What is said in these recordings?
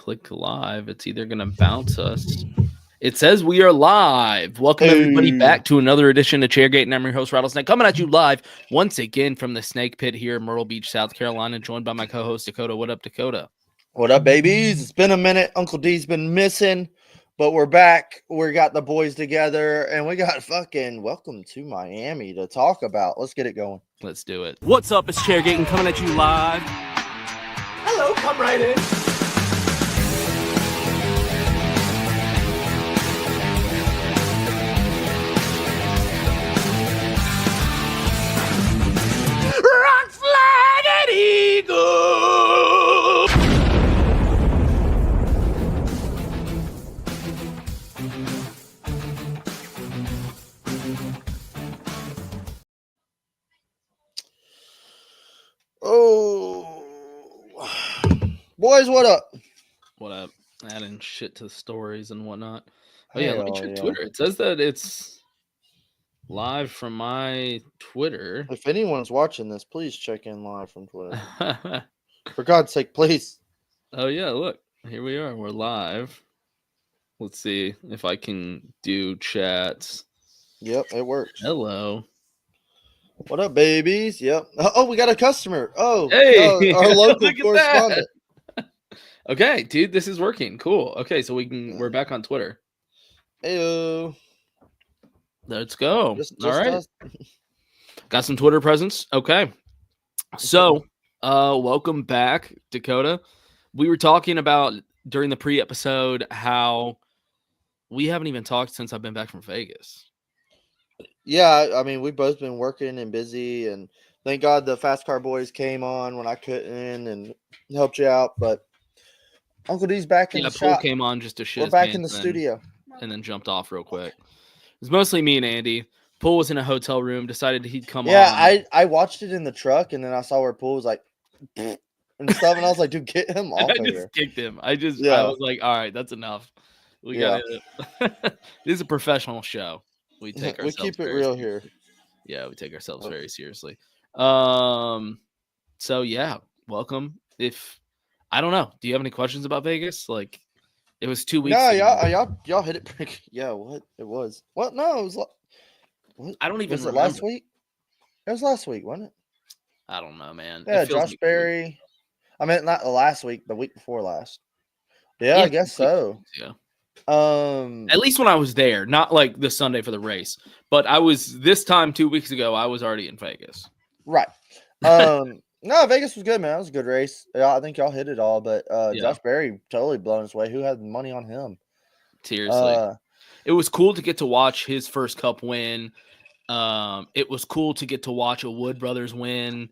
click live, it's either going to bounce us. It says we are live. Welcome, everybody, back to another edition of Chairgatin. I'm your host, Rattlesnake, coming at you live once again from the Snake Pit here in Myrtle Beach, South Carolina, joined by my co-host, Dakota. What up, Dakota? What up, babies? It's been a minute. Uncle D's been missing, but we're back. We got the boys together, and we got fucking welcome to Miami to talk about. Let's get it going. Let's do it. What's up? It's Chairgatin coming at you live. Hello, come right in. Rock flag and eagle. Oh, boys, what up? What up? Adding shit to the stories and whatnot. Oh, yeah, let me check yeah. Twitter. It says that it's live from my Twitter. If anyone's watching this, please check in live from Twitter. For God's sake, please. Oh, yeah, look. Here we are. We're live. Let's see if I can do chats. Yep, it works. Hello. What up, babies? Yep. Oh, we got a customer. Oh, Hey, our local look at correspondent. Okay, dude, this is working. Cool. Okay, so we're back on Twitter. Heyo. Let's go. Just All right. us. Got some Twitter presence. Okay. So, welcome back, Dakota. We were talking about during the pre-episode how we haven't even talked since I've been back from Vegas. Yeah, I mean, we've both been working and busy, and thank God the Fast Car Boys came on when I couldn't and helped you out. But Uncle D's back in the Paul shop. came on just to shit. We're his back pants in the studio. and then jumped off real quick. It was mostly me and Andy. Paul was in a hotel room, decided he'd come on. Yeah, I watched it in the truck, and then I saw where Pool was like and stuff, and I was like, dude, get him off I of just here. kicked him. I Yeah. was like, all right, that's enough. We got it. This is a professional show. We take ourselves keep it very real seriously. here. Yeah, we take ourselves very seriously. So yeah, welcome. If I don't know, do you have any questions about Vegas? Like, it was 2 weeks No, ago. y'all hit it pretty. Yeah, what it was? What? No, it was. What? I don't even Was it remember. last week? It was last week, wasn't it? I don't know, man. Yeah, It feels Josh like Berry. I mean, not the last week, the week before last. Yeah, I guess so. Yeah. At least when I was there, not like the Sunday for the race, but I was this time 2 weeks ago. I was already in Vegas. Right. No, Vegas was good, man. It was a good race. Yeah, I think y'all hit it all, but Josh Berry totally blown his way. Who had money on him? Seriously, it was cool to get to watch his first Cup win. It was cool to get to watch a Wood Brothers win.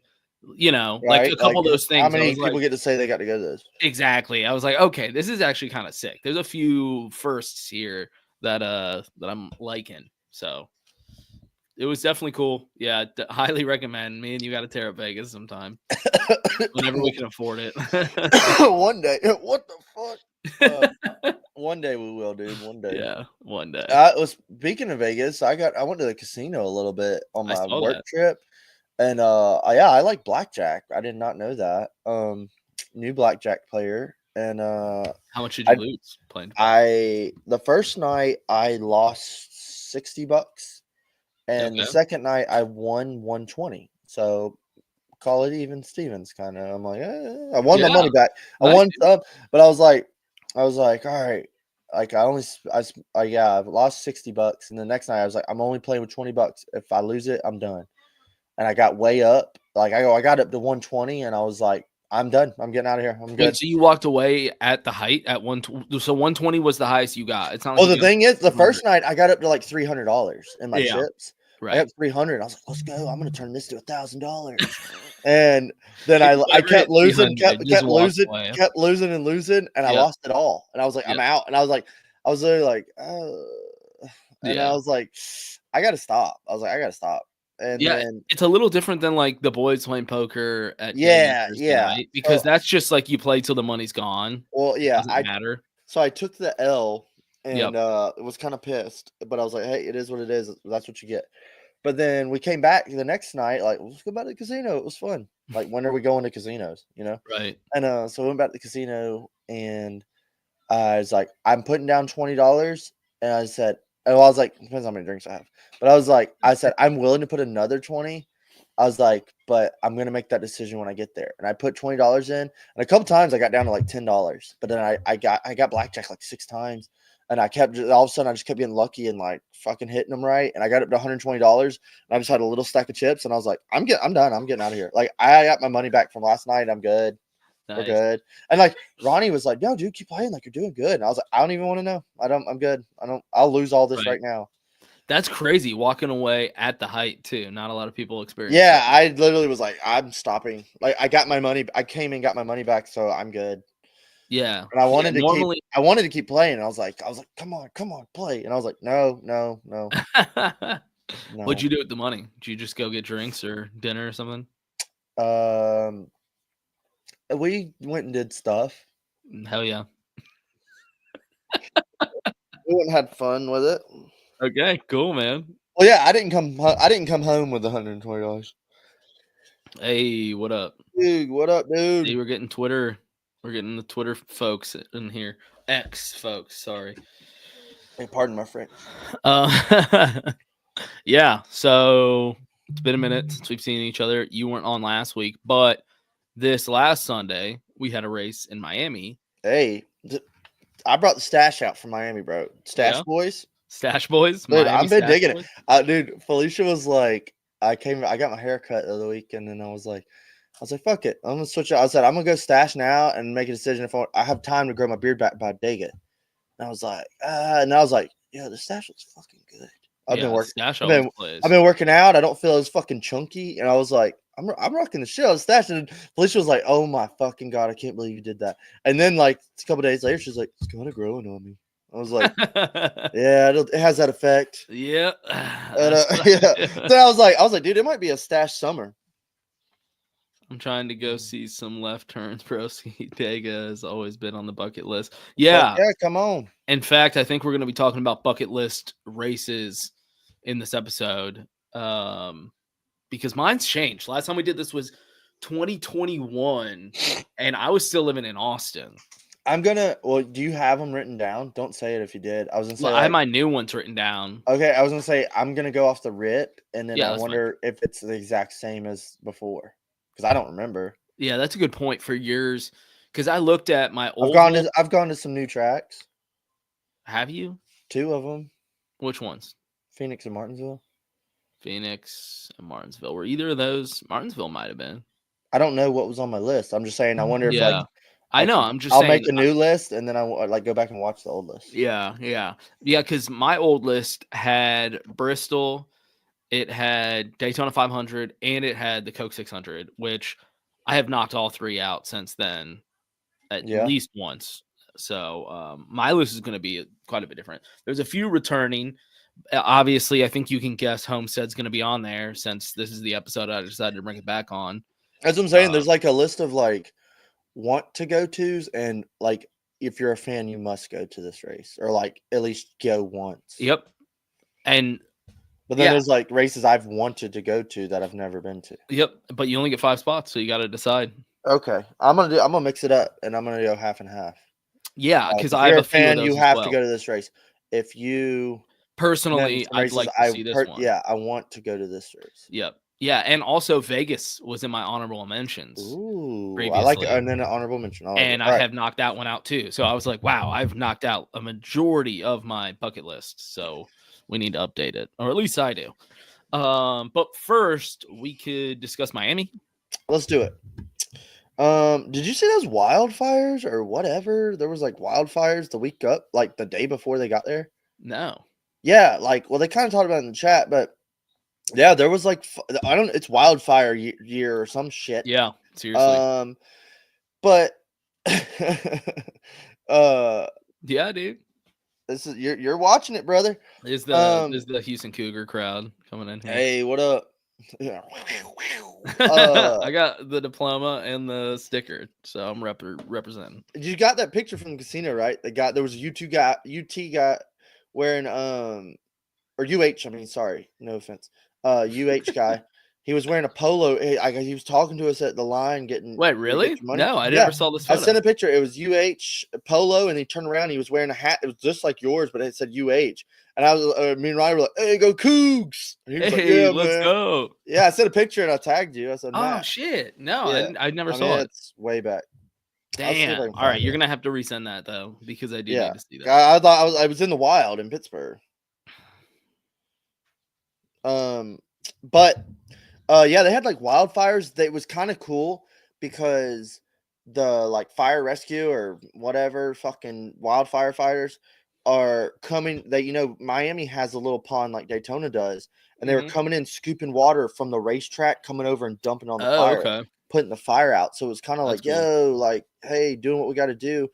You know, right? Like a couple of those things. How many people get to say they got to go to those? Exactly. I was like, okay, this is actually kind of sick. There's a few firsts here that I'm liking. So it was definitely cool. Yeah, highly recommend. Me and you got to tear up Vegas sometime whenever we can afford it. One day. What the fuck? One day we will, dude. One day. Yeah, one day. Speaking of Vegas, I went to the casino a little bit on my work that. trip. And I like blackjack. I did not know that. New blackjack player. And how much did you lose playing? The first night I lost $60, and the second night I won $120. So call it even Stevens kind of. I'm like, I won my money back. I won some, but I was like, all right. Like I've lost $60, and the next night I was like, I'm only playing with $20. If I lose it, I'm done. And I got way up. Like I got up to 120, and I was like, I'm done. I'm getting out of here. I'm good. So you walked away at the height at 120. So 120 was the highest you got. It's not. Well, the thing is, the first night I got up to like $300 in my chips. Right. I got 300. I was like, let's go. I'm gonna turn this to $1,000. And then I kept losing, kept losing and losing, and I lost it all. And I was like, I'm out. And I was literally like, oh. And I was like, I gotta stop. I was like, I gotta stop. And then, it's a little different than like the boys playing poker at right? Because that's just like you play till the money's gone. Well, yeah, it doesn't matter. So I took the L and was kind of pissed, but I was like, hey, it is what it is. That's what you get. But then we came back the next night, like, let's go back to the casino. It was fun. Like, when are we going to casinos? You know? Right. And so we went back to the casino, and I was like, I'm putting down $20, and I said, oh, I was like, depends on how many drinks I have, but I said, I'm willing to put another 20. I was like, but I'm gonna make that decision when I get there, and I put $20 in, and a couple times I got down to like $10, but then I got blackjack like 6 times, and I kept all of a sudden I just kept getting lucky and like fucking hitting them right, and I got up to $120, and I just had a little stack of chips, and I was like, I'm done, I'm getting out of here. Like I got my money back from last night, I'm good. We're Nice. good. And like Ronnie was like, no, dude, keep playing. Like you're doing good. And I was like, I don't even want to know. I'm good. I'll lose all this right now. That's crazy. Walking away at the height too. Not a lot of people experience. Yeah. That. I literally was like, I'm stopping. Like I got my money. I came and got my money back. So I'm good. Yeah. And I wanted to keep playing. And I was like, come on, play. And I was like, no. No. What'd you do with the money? Did you just go get drinks or dinner or something? We went and did stuff. Hell yeah. We went and had fun with it. Okay, cool, man. Well, yeah, I didn't come home with $120. Hey, what up? Dude, what up, dude? See, we're getting Twitter. We're getting the Twitter folks in here. X folks, sorry. Hey, pardon my French. Yeah, so it's been a minute since we've seen each other. You weren't on last week, but this last Sunday we had a race in Miami. Hey, I brought the stash out from Miami, bro. Stash boys. Stash boys. Dude, I've been digging it. Dude, Felicia was like, I got my hair cut the other week, and then I was like, fuck it. I'm gonna switch out. I said, I'm gonna go stash now and make a decision if I have time to grow my beard back by Dega. And I was like, yeah, the stash was fucking good. I've been working. I've been working out. I don't feel as fucking chunky. And I was like, I'm rocking the shit. I was stashing. And Felicia was like, oh my fucking God, I can't believe you did that. And then like a couple days later, she's like, it's kind of growing on me. I was like, yeah, it has that effect. Yeah. Yeah. So I was like, dude, it might be a stash summer. I'm trying to go see some left turns. Broski Dega has always been on the bucket list. Yeah. Yeah, come on. In fact, I think we're going to be talking about bucket list races in this episode because mine's changed. Last time we did this was 2021, and I was still living in Austin. Do you have them written down? Don't say it if you did. I was going to say. I have my new ones written down. Okay, I was going to say, I'm going to go off the rip, and then I wonder if it's the exact same as before. Because I don't remember. Yeah, that's a good point for yours. Because I looked at my old. I've gone to some new tracks. Have you? 2 of them. Which ones? Phoenix and Martinsville. Phoenix and Martinsville. Were either of those? Martinsville might have been. I don't know what was on my list. I'm just saying. I wonder if I know. I'm just. I'll make a new list and then I like go back and watch the old list. Yeah. Because my old list had Bristol. It had Daytona 500 and it had the Coke 600, which I have knocked all 3 out since then, at least once. So my list is going to be quite a bit different. There's a few returning. Obviously, I think you can guess Homestead's going to be on there since this is the episode I decided to bring it back on. That's what I'm saying. There's like a list of like want to go tos and like if you're a fan, you must go to this race or like at least go once. Yep. But then there's like races I've wanted to go to that I've never been to. Yep. But you only get 5 spots, so you got to decide. Okay. I'm gonna mix it up and I'm gonna go half and half. Yeah, because I have a few of those you have to go to this race. If you personally, I'd like to see this one. Yeah, I want to go to this race. Yep. Yeah, and also Vegas was in my honorable mentions. Ooh, previously. I like it. And then an honorable mention. I have knocked that one out too. So I was like, wow, I've knocked out a majority of my bucket list. So we need to update it, or at least I do. But first, we could discuss Miami. Let's do it. Did you see those wildfires or whatever? There was like wildfires the week up, like the day before they got there. No. Yeah, like they kind of talked about it in the chat, but yeah, there was like it's wildfire year or some shit. Yeah, seriously. But yeah, dude. This is you're watching it, brother. Is the Houston Cougar crowd coming in here? Hey, what up? I got the diploma and the sticker, so I'm representing. You got that picture from the casino, right? There was a UT guy wearing or UH. I mean, sorry, no offense. UH guy He was wearing a polo. He was talking to us at the line, getting. Wait, really? Get your money. No, I Yeah. never saw this I photo. sent a picture. It was polo, and he turned around. He was wearing a hat. It was just like yours, but it said And I was, me and Ryan were like, "Hey, go Cougs!" And he was like, Hey, "Yeah, let's man." go. Yeah, I sent a picture and I tagged you. I said, Oh "Matt." shit! No, Yeah. I never I saw mean, it. it's way back. I'll see if I Damn. can All right, find you're it. gonna have to resend that though, because I do Yeah, need to see that. I thought I was in the wild in Pittsburgh. But yeah, they had like wildfires. That was kind of cool because the like fire rescue or whatever fucking wildfire fighters are coming. Miami has a little pond like Daytona does, and they were coming in scooping water from the racetrack, coming over and dumping on the fire, okay. putting the fire out. So it was kind of That's like, cool. yo, like, hey, doing what we got to do.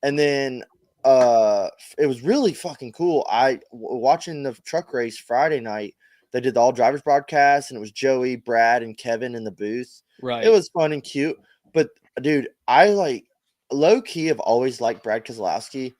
And then it was really fucking cool. Watching the truck race Friday night. They did the all drivers broadcast, and it was Joey, Brad, and Kevin in the booth. Right. It was fun and cute. But dude, I like low key have always liked Brad Keselowski,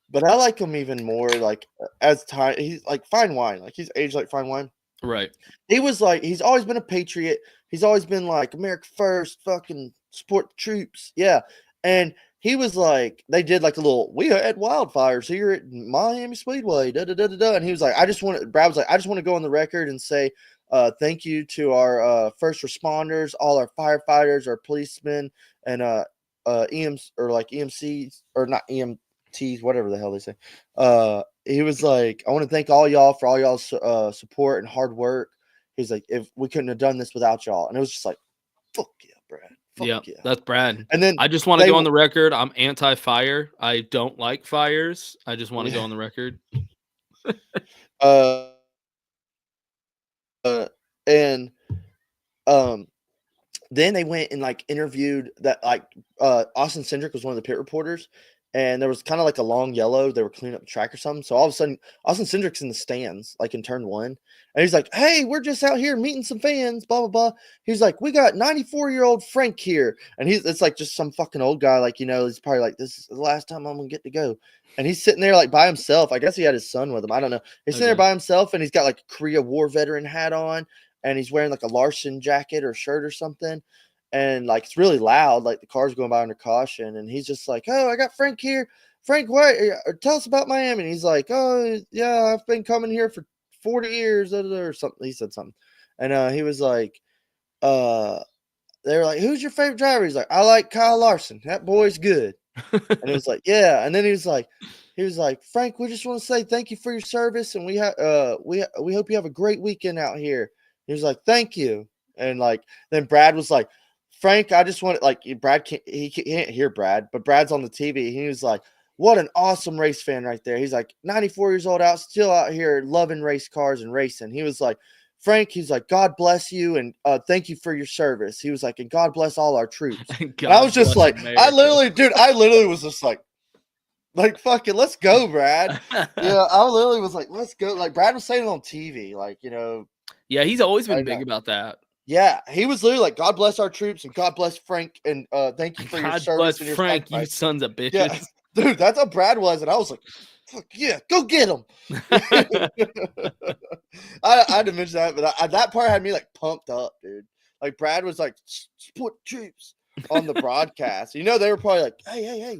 but I like him even more like as time. He's like fine wine, like he's aged like fine wine. Right. He was like, he's always been a patriot. He's always been like America first, fucking support the troops. Yeah. And he was like, they did like a little, we had wildfires here at Miami Speedway, And he was like, Brad was like, I just want to go on the record and say, thank you to our first responders, all our firefighters, our policemen, and EMs or like EMCs or not EMTs, whatever the hell they say. He was like, I want to thank all y'all for all y'all's support and hard work. He's like, if we couldn't have done this without y'all. And it was just like, fuck yeah, Brad. Fuck yeah. That's Brad. And then I just want to go on the record. I'm anti-fire. I don't like fires. I just want to go on the record. And then they went and like interviewed that like Austin Cindric was one of the pit reporters, and there was kind of like a long yellow. They were cleaning up the track or something. So all of a sudden, Austin Cindric's in the stands, like in turn one, and he's like, "Hey, we're just out here meeting some fans." Blah blah blah. He's like, "We got 94-year-old Frank here," and it's like just some fucking old guy, like he's probably like, "This is the last time I'm gonna get to go," and he's sitting there like by himself. I guess he had his son with him. I don't know. He's sitting there by himself, and he's got like a Korea War veteran hat on. And he's wearing like a Larson jacket or shirt or something. And like, it's really loud. Like the car's going by under caution. And he's just like, "Oh, I got Frank here. Frank, what? Tell us about Miami." And he's like, "Oh yeah, I've been coming here for 40 years or something." He said something. And he was like, they were like, "Who's your favorite driver?" He's like, "I like Kyle Larson. That boy's good." And it was like, "Yeah." And then he was like, "Frank, we just want to say thank you for your service. And we hope you have a great weekend out here." He was like, "Thank you." And like, then Brad was like, "Frank, I just want like Brad can't hear Brad, but Brad's on the TV." He was like, "What an awesome race fan right there." He's like 94 years old still out here loving race cars and racing. He was like, "Frank," he's like, "God bless you and thank you for your service." He was like, "And God bless all our troops." And I was just like, America. I literally was just like fucking let's go, Brad. Yeah, I literally was like, let's go. Like Brad was saying it on TV, like, Yeah, he's always been big about that. Yeah, he was literally like, "God bless our troops and God bless Frank and thank you for your service." God bless and your Frank, you sons of bitches. Yeah, dude, that's how Brad was, and I was like, "Fuck yeah, go get him!" I had to mention that, but that part had me like pumped up, dude. Like Brad was like, "Support troops" on the broadcast. They were probably like, "Hey."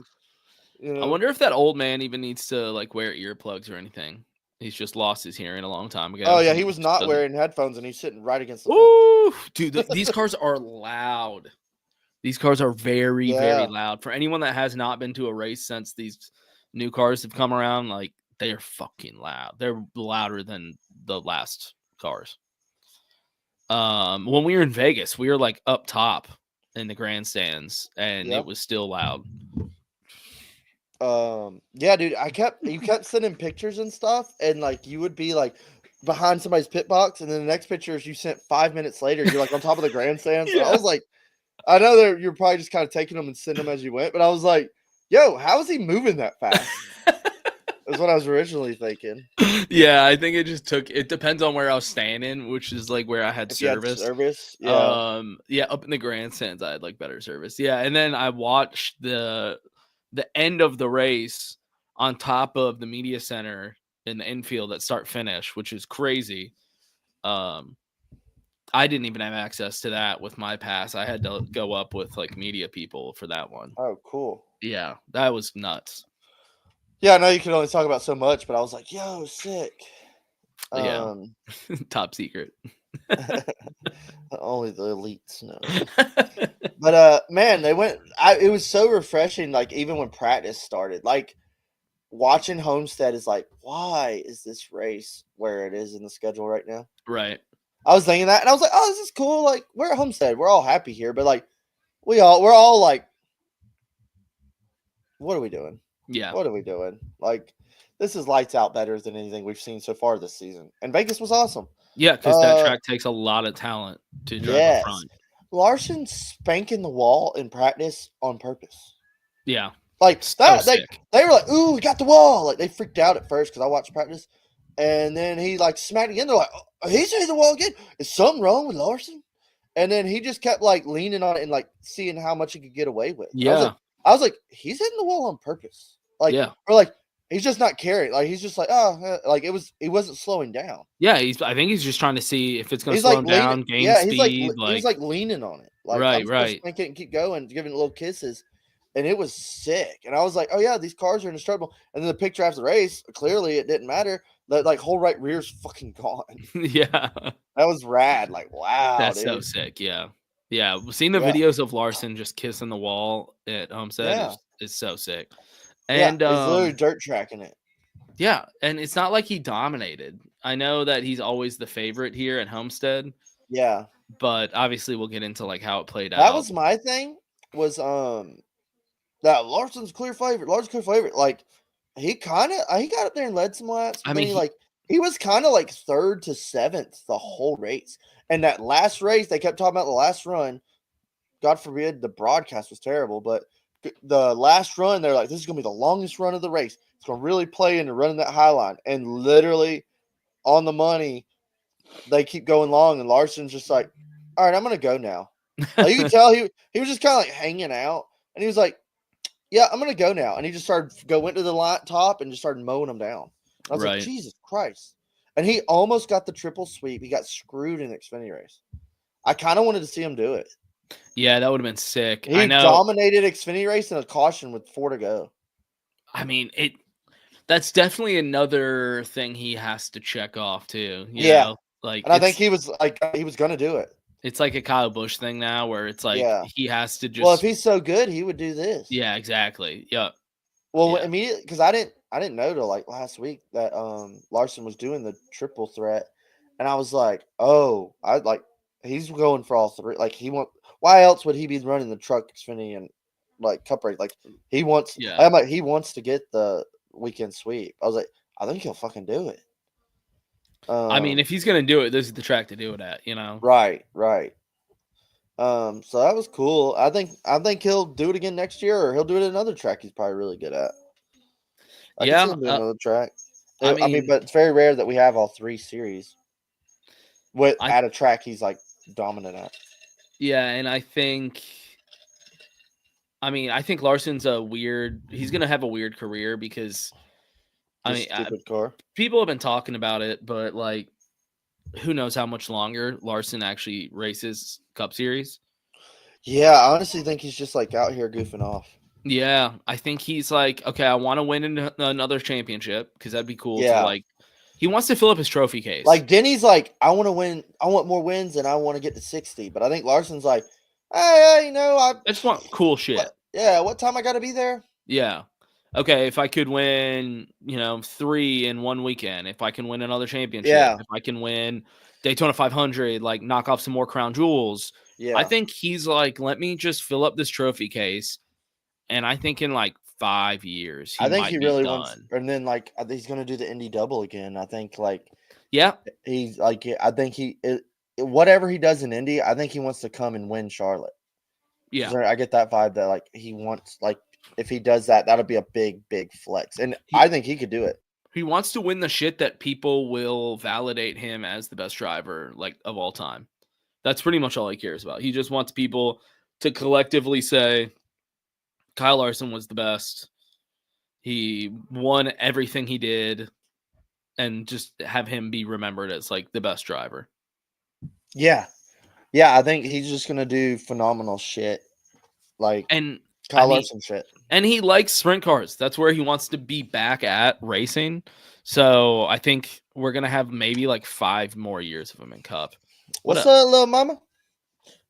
I wonder if that old man even needs to like wear earplugs or anything. He's just lost his hearing a long time ago. Oh yeah, he was not wearing headphones, and he's sitting right against the fence. Dude, these cars are loud. These cars are very, very loud. For anyone that has not been to a race since these new cars have come around, like they are fucking loud. They're louder than the last cars. When we were in Vegas, we were like up top in the grandstands, and it was still loud. Yeah, dude, you kept sending pictures and stuff, and like you would be like behind somebody's pit box, and then the next pictures you sent 5 minutes later, you're like on top of the grandstands. Yeah. I was like, I know that you're probably just kind of taking them and sending them as you went, but I was like, yo, how is he moving that fast? That's what I was originally thinking. Yeah, I think it depends on where I was standing, which is like where I had service. Yeah. Yeah, up in the grandstands I had like better service. Yeah, and then I watched the end of the race on top of the media center in the infield at start finish, which is crazy. I I didn't even have access to that with my pass. I had to go up with like media people for that one. Oh, cool. Yeah, that was nuts. Yeah, I know you can only talk about so much, but I was like, yo, sick. Yeah. Top secret. Only the elites know. But man, they went. It was so refreshing. Like even when practice started, like watching Homestead is like, why is this race where it is in the schedule right now? Right. I was thinking that, and I was like, oh, this is cool. Like we're at Homestead, we're all happy here, but like we're all like, what are we doing? Yeah. What are we doing? Like this is lights out better than anything we've seen so far this season, and Vegas was awesome. Yeah, because that track takes a lot of talent to drive up front. Larson spanking the wall in practice on purpose. Yeah. Like So that, sick. they were like, "Ooh, we got the wall!" Like they freaked out at first because I watched practice, and then he like smacked again. They're like, oh, "He's hitting the wall again. Is something wrong with Larson?" And then he just kept like leaning on it and like seeing how much he could get away with. Yeah. I was like, he's hitting the wall on purpose. Like, yeah. Or like he's just not carrying. Like he's just like, oh, like he wasn't slowing down. Yeah, I think he's just trying to see if it's going to slow him down, gain speed. He's like leaning on it. Like, right. Spank it and keep going, giving it little kisses. And it was sick. And I was like, oh, yeah, these cars are indestructible. And then the picture after the race, clearly it didn't matter. That like whole right rear's fucking gone. Yeah. That was rad. Like, wow. That's dude. so sick. Yeah. Yeah. Seeing the videos of Larson just kissing the wall at Homestead is so sick. And he's literally dirt tracking it. Yeah. And it's not like he dominated. I know that he's always the favorite here at Homestead. Yeah. But obviously we'll get into like how it played out. That was my thing. Was that Larson's clear favorite. Larson's clear favorite. Like he got up there and led some laps. I mean, he was kind of like 3rd to 7th the whole race. And that last race, they kept talking about the last run. God forbid the broadcast was terrible, but the last run, they're like, this is gonna be the longest run of the race. It's gonna really play into running that high line. And literally on the money, they keep going long, and Larson's just like, all right, I'm gonna go now. Like, you can tell he was just kind of like hanging out, and he was like, yeah, I'm gonna go now. And he just went to the top and just started mowing them down. I was like, Jesus Christ. And he almost got the triple sweep. He got screwed in the Xfinity race. I kind of wanted to see him do it. Yeah, that would have been sick. He dominated Xfinity race in a caution with 4 to go. I mean, that's definitely another thing he has to check off too. You know? Like, and I think he was gonna do it. It's like a Kyle Busch thing now where it's like he has to just. Well, if he's so good, he would do this. Yeah, exactly. Yeah. Well, immediately, because I didn't know till like last week that Larson was doing the triple threat, and I was like, oh, he's going for all 3. Like why else would he be running the truck Xfinity and like Cup race? Like he wants. Yeah. I'm like, he wants to get the weekend sweep. I was like, I think he'll fucking do it. I mean, if he's gonna do it, this is the track to do it at, you know. Right. So that was cool. I think he'll do it again next year, or he'll do it at another track he's probably really good at. I can see him doing another track. I mean, but it's very rare that we have all 3 series at a track he's like dominant at. Yeah, and I think Larson's he's gonna have a weird career because. Stupid car. People have been talking about it, but like, who knows how much longer Larson actually races Cup Series? Yeah, I honestly think he's just like out here goofing off. Yeah, I think he's like, okay, I want to win another championship because that'd be cool. Yeah, he wants to fill up his trophy case. Like Denny's like, I want to win. I want more wins, and I want to get to 60. But I think Larson's like, hey, I just want cool shit. What time I got to be there? Yeah. Okay, if I could win, 3 in one weekend, if I can win another championship, if I can win Daytona 500, like knock off some more crown jewels. Yeah. I think he's like, let me just fill up this trophy case. And I think in like 5 years, I think he really wants, and then like he's going to do the Indy double again. I think he's like, I think whatever he does in Indy, I think he wants to come and win Charlotte. Yeah. I get that vibe that like he wants, like, if he does that, that'll be a big, big flex. And I think he could do it. He wants to win the shit that people will validate him as the best driver, like, of all time. That's pretty much all he cares about. He just wants people to collectively say, Kyle Larson was the best. He won everything he did, and just have him be remembered as, like, the best driver. Yeah. Yeah, I think he's just gonna do phenomenal shit, like And Kyle Larson shit. And he likes sprint cars. That's where he wants to be back at racing. So I think we're gonna have maybe like 5 more years of him in Cup. What's up, little mama?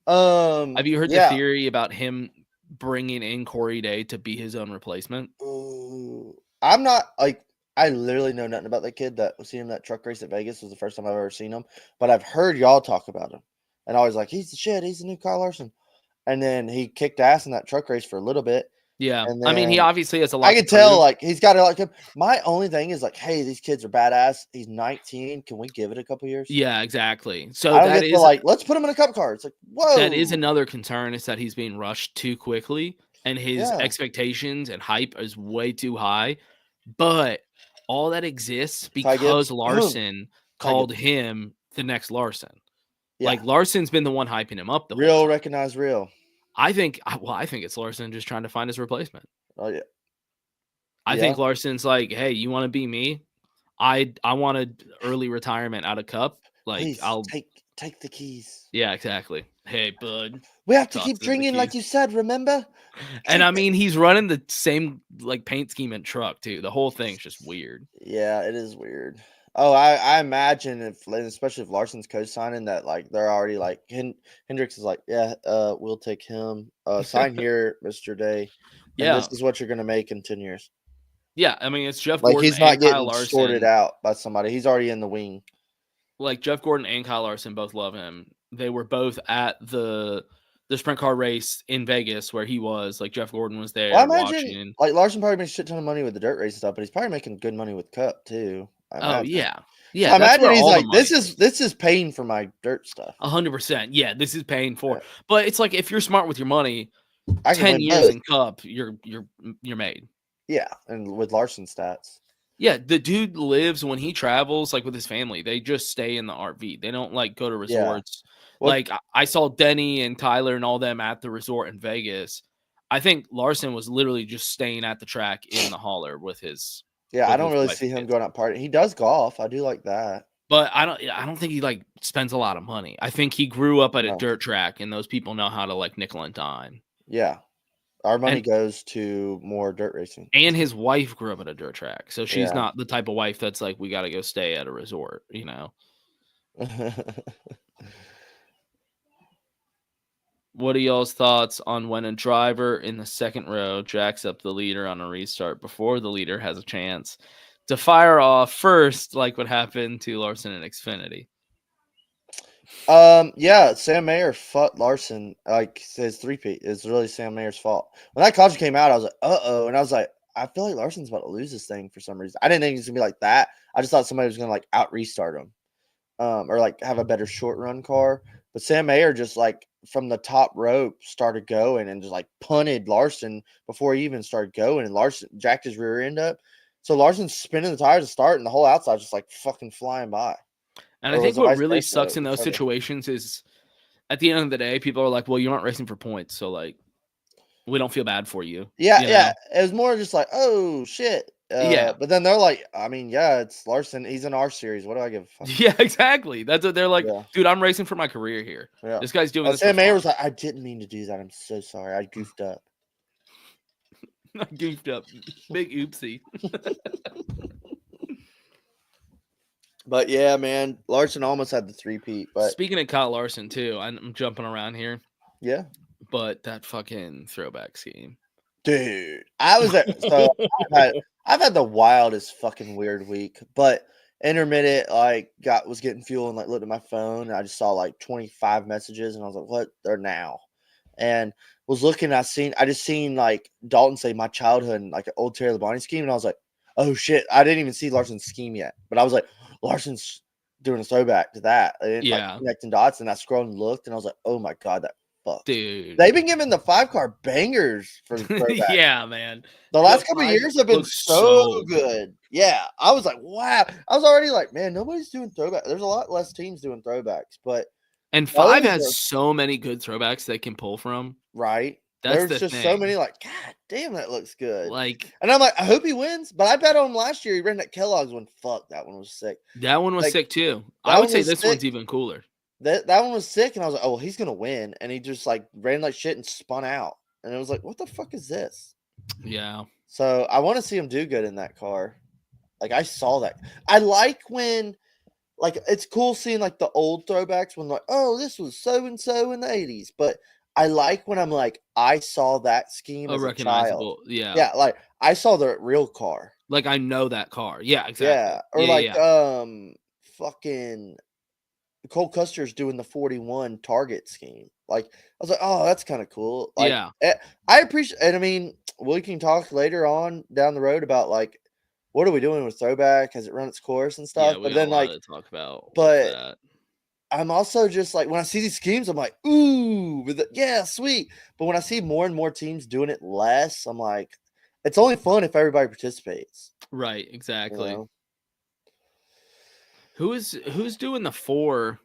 Have you heard the Yeah. theory about him bringing in Corey Day to be his own replacement? Ooh, I'm not like I literally know nothing about that kid. That was seeing that truck race at Vegas was the first time I've ever seen him, but I've heard y'all talk about him, and I was like, he's the shit. He's the new Kyle Larson, and then he kicked ass in that truck race for a little bit. Yeah, And I mean, he then obviously has a lot. I could tell, like, he's got to like him. My only thing is like, hey, these kids are badass. He's 19. Can we give it a couple years? Yeah, exactly. So I don't that get is to like, let's put him in a cup car. It's like, whoa. that is another concern, is that he's being rushed too quickly, and his expectations and hype is way too high. But all that exists because Larson called him the next Larson. Yeah. Like, Larson's been the one hyping him up. Real recognize real. I think it's Larson just trying to find his replacement. Oh yeah. I think Larson's like, hey, you want to be me? I wanted early retirement out of Cup. Like, please, I'll take the keys. Yeah, exactly. Hey, bud. We have to keep drinking, like you said. Remember? And I mean, he's running the same like paint scheme and truck too. The whole thing's just weird. Yeah, it is weird. Oh, I imagine especially if Larson's co-signing that, like they're already like Hendricks is like, yeah, we'll take him. Sign here, Mr. Day. Yeah, this is what you're gonna make in 10 years. Yeah, I mean, it's Jeff like Gordon. He's not and getting Kyle Larson sorted out by somebody. He's already in the wing. Like Jeff Gordon and Kyle Larson both love him. They were both at the sprint car race in Vegas where he was. Like, Jeff Gordon was there. Well, I imagine watching. Like Larson probably made a shit ton of money with the dirt race stuff, but he's probably making good money with Cup too. Oh yeah. Yeah, so I imagine he's like, this is paying for my dirt stuff. 100%. Yeah, this is paying for. Yeah. But it's like, if you're smart with your money, 10 years both. in Cup, you're made. Yeah, and with Larson stats. Yeah, the dude lives, when he travels, like with his family, they just stay in the RV. They don't like go to resorts. Yeah. Like, I saw Denny and Tyler and all them at the resort in Vegas. I think Larson was literally just staying at the track in the hauler with his. Yeah, I don't really see him going out partying. He does golf. I do like that. But I don't think he like spends a lot of money. I think he grew up at a dirt track, and those people know how to like nickel and dime. Yeah. Our money goes to more dirt racing. And his wife grew up at a dirt track. So she's not the type of wife that's like, we got to go stay at a resort, you know? What are y'all's thoughts on when a driver in the second row jacks up the leader on a restart before the leader has a chance to fire off first, like what happened to Larson and Xfinity? Yeah, Sam Mayer fucked Larson. Like, his three-peat is really Sam Mayer's fault. When that caution came out, I was like, uh-oh. And I was like, I feel like Larson's about to lose this thing for some reason. I didn't think it was going to be like that. I just thought somebody was going to, like, out-restart him. Or, like, have a better short-run car. But Sam Mayer just, like, from the top rope started going and just, like, punted Larson before he even started going. And Larson jacked his rear end up. So Larson's spinning the tires to start, and the whole outside just, like, fucking flying by. And I think what really sucks in those situations is, at the end of the day, people are like, well, you aren't racing for points, so, like, we don't feel bad for you. Yeah, yeah. It was more just like, oh, shit. But then they're like, I mean, yeah, it's Larson. He's in our series. What do I give a fuck? Yeah, exactly. That's what they're like, dude, I'm racing for my career here. Yeah. This guy's doing this. Sam Mayer was like, I didn't mean to do that. I'm so sorry. I goofed up. I goofed up. Big oopsie. But yeah, man, Larson almost had the three-peat. But speaking of Kyle Larson too, I'm jumping around here. Yeah, but that fucking throwback scheme, dude. I was there. So I've had the wildest fucking weird week. But intermittent, like, was getting fuel and like looked at my phone and I just saw like 25 messages and I was like, what? They're now. And was looking. I just seen like Dalton say my childhood and like an old Terry Labonte scheme, and I was like, oh shit, I didn't even see Larson's scheme yet. But I was like, Larson's doing a throwback to that. Like, connecting dots, and I scrolled and looked, and I was like, oh my god, that fuck. Dude. They've been giving the 5-car bangers for the throwback. Yeah, man. The last couple of years have been so good. Yeah. I was like, wow. I was already like, man, nobody's doing throwbacks. There's a lot less teams doing throwbacks, but and 5 has so many good throwbacks they can pull from. Right. That's There's just so many, like, god damn, that looks good. Like, and I'm like, I hope he wins, but I bet on him last year. He ran that Kellogg's one. Fuck, that one was sick. That one was sick too. I would say this one's even cooler. that one was sick, and I was like, oh, well, he's gonna win, and he just like ran like shit and spun out, and it was like, what the fuck is this? Yeah. So I want to see him do good in that car. Like I saw that. I like when, like, it's cool seeing like the old throwbacks when like, oh, this was so and so in the 80s, but I like when I'm like, I saw that scheme A as a child. recognizable. Yeah. Yeah, like I saw the real car. Like I know that car. Yeah, exactly. Yeah, or Yeah, like yeah. fucking Cole Custer's doing the 41 target scheme. Like I was like, oh, that's kind of cool. Like Yeah. I appreciate, and I mean, we can talk later on down the road about like what are we doing with throwback? Has it run its course and Yeah, stuff? we But got a then lot like, to talk about with but that. I'm also just like when I see these schemes, I'm like, ooh, yeah, sweet. But when I see more and more teams doing it less, I'm like, it's only fun if everybody participates. Right, You exactly. know? Who's doing the 4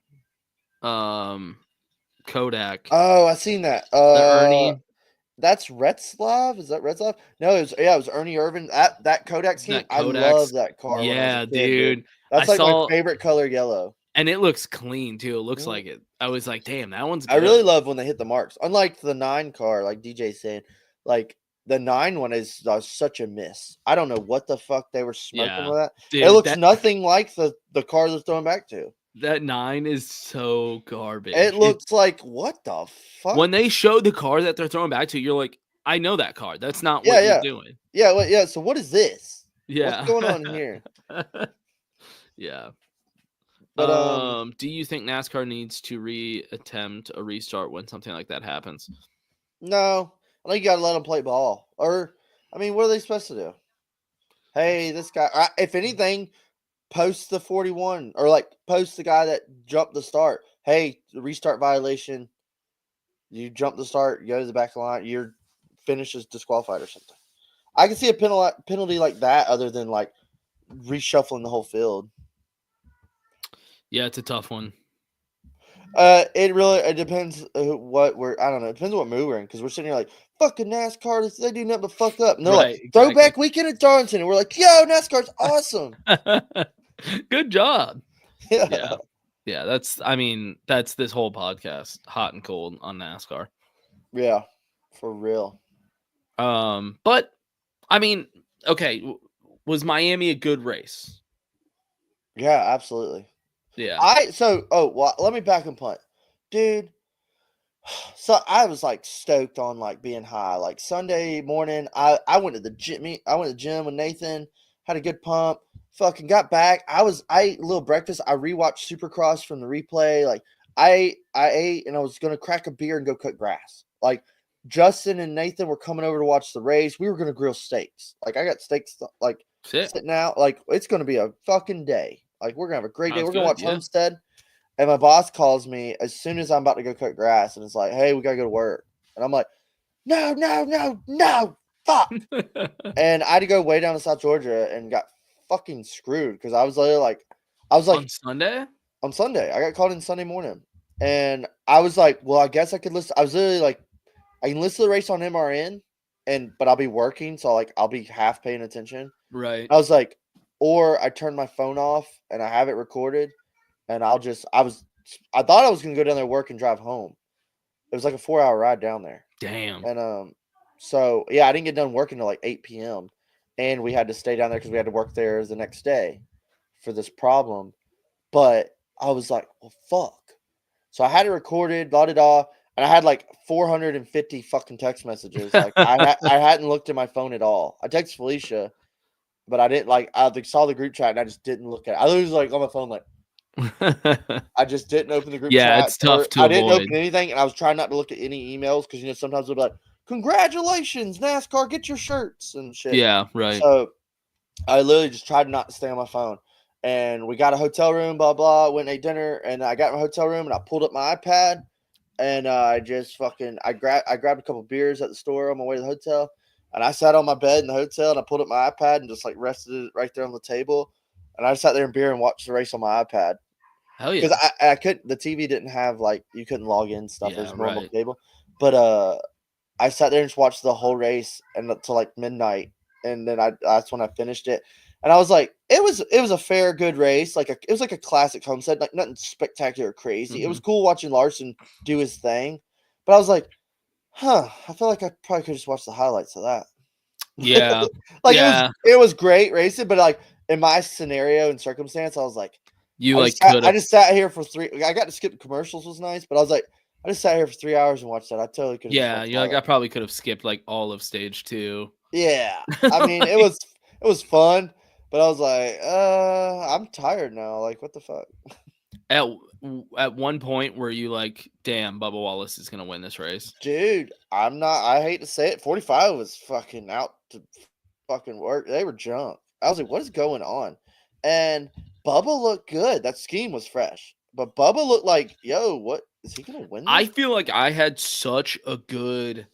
Kodak? Oh, I seen that. The Ernie, That's Retzlaff. Is that Retzlaff? No, it was Ernie Irvin. That Kodak scheme. that I love Kodak's. that car when I was a Yeah, kid, dude. dude. I That's like my saw, favorite color, yellow. and it looks clean too. It looks Mhm. like it. I was like, damn, that one's I good. really love when they hit the marks. Unlike the 9 car, like DJ saying, like the 9 one is such a miss. I don't know what the fuck they were smoking Yeah. with that. It Dude, looks nothing like the car they're throwing back to. that 9 is so garbage. It looks like what the fuck? When they show the car that they're throwing back to, you're like, I know that car. That's not Yeah, what you're yeah. doing. Yeah, well, yeah. So what is this? Yeah. What's going on here? Yeah. But do you think NASCAR needs to attempt a restart when something like that happens? no. I think you gotta let them play ball. Or I mean, what are they supposed to do? Hey, this guy. If anything, post the 41 or like post the guy that jumped the start. Hey, the restart violation. You jump the start, you go to the back of the line, your finish is disqualified or something. I can see a penalty like that other than like reshuffling the whole field. Yeah, it's a tough one. It depends what I don't know. It depends on what mood we're in because we're sitting here like fucking NASCAR. They do nothing but fuck up. And they're Right, like exactly. throwback weekend at Darlington, and we're like, yo, NASCAR's awesome. Good job. Yeah. Yeah, that's this whole podcast, hot and cold on NASCAR. Yeah, for real. But I mean, okay, was Miami a good race? Yeah, absolutely. Yeah. Let me back and punt. Dude, so I was like stoked on like being high. Like Sunday morning, I went to the gym. I went to the gym with Nathan, had a good pump, fucking got back. I ate a little breakfast. I rewatched Supercross from the replay. Like I ate and I was gonna crack a beer and go cut grass. Like Justin and Nathan were coming over to watch the race. We were gonna grill steaks. Like I got steaks like sitting out. Like it's gonna be a fucking day. Like we're gonna have a great day. We're gonna watch Homestead. And my boss calls me as soon as I'm about to go cut grass, and it's like, "Hey, we gotta go to work." And I'm like, "No, fuck!" And I had to go way down to South Georgia and got fucking screwed because I was like, on Sunday. On Sunday, I got called in Sunday morning, and I was like, "Well, I guess I could listen." I was literally like, "I can listen to the race on MRN, but I'll be working, so like I'll be half paying attention." Right. I was like, or I turn my phone off and I have it recorded. And I thought I was gonna go down there, work, and drive home. It was like a 4-hour ride down there. Damn. And so yeah, I didn't get done working until like 8 p.m. And we had to stay down there because we had to work there the next day for this problem. But I was like, well, fuck. So I had it recorded, blah, blah, blah, and I had like 450 fucking text messages. Like I hadn't looked at my phone at all. I texted Felicia, but I didn't I saw the group chat and I just didn't look at it. I was like on my phone like. I just didn't open the group chat. Yeah, it's tough to I avoid. didn't open anything, and I was trying not to look at any emails because sometimes they'll be like, "Congratulations, NASCAR, get your shirts and shit." Yeah, right. So I literally just tried not to stay on my phone, and we got a hotel room. Blah blah. Went and ate dinner, and I got my hotel room, and I pulled up my iPad, and I just fucking I grabbed a couple beers at the store on my way to the hotel, and I sat on my bed in the hotel, and I pulled up my iPad and just like rested it right there on the table, and I just sat there in beer and watched the race on my iPad. Hell yeah. Because I couldn't, the TV didn't have like, you couldn't log in stuff. It was normal cable. But I sat there and just watched the whole race and until like midnight. and then that's when I finished it. And I was like, it was a fair, good race. Like it was like a classic Homestead, like nothing spectacular or crazy. It was cool watching Larson do his thing, but I was like, I feel like I probably could just watch the highlights of that. Yeah. Like yeah. it was great racing, but like in my scenario and circumstance, I was like, I just sat here for I got to skip the commercials, was nice, but I was like, I just sat here for 3 hours and watched that. I totally could have. Yeah, you're like, I probably could have skipped like all of stage 2. Yeah. I mean, it was fun, but I was like, I'm tired now. Like, what the fuck? At one point, were you like, damn, Bubba Wallace is gonna win this race? Dude, I'm not. I hate to say it. 45 was fucking out to fucking work. They were junk. I was like, what is going on? And Bubba looked good. That scheme was fresh, but Bubba looked like, yo, what is he gonna win this? I feel like I had such a good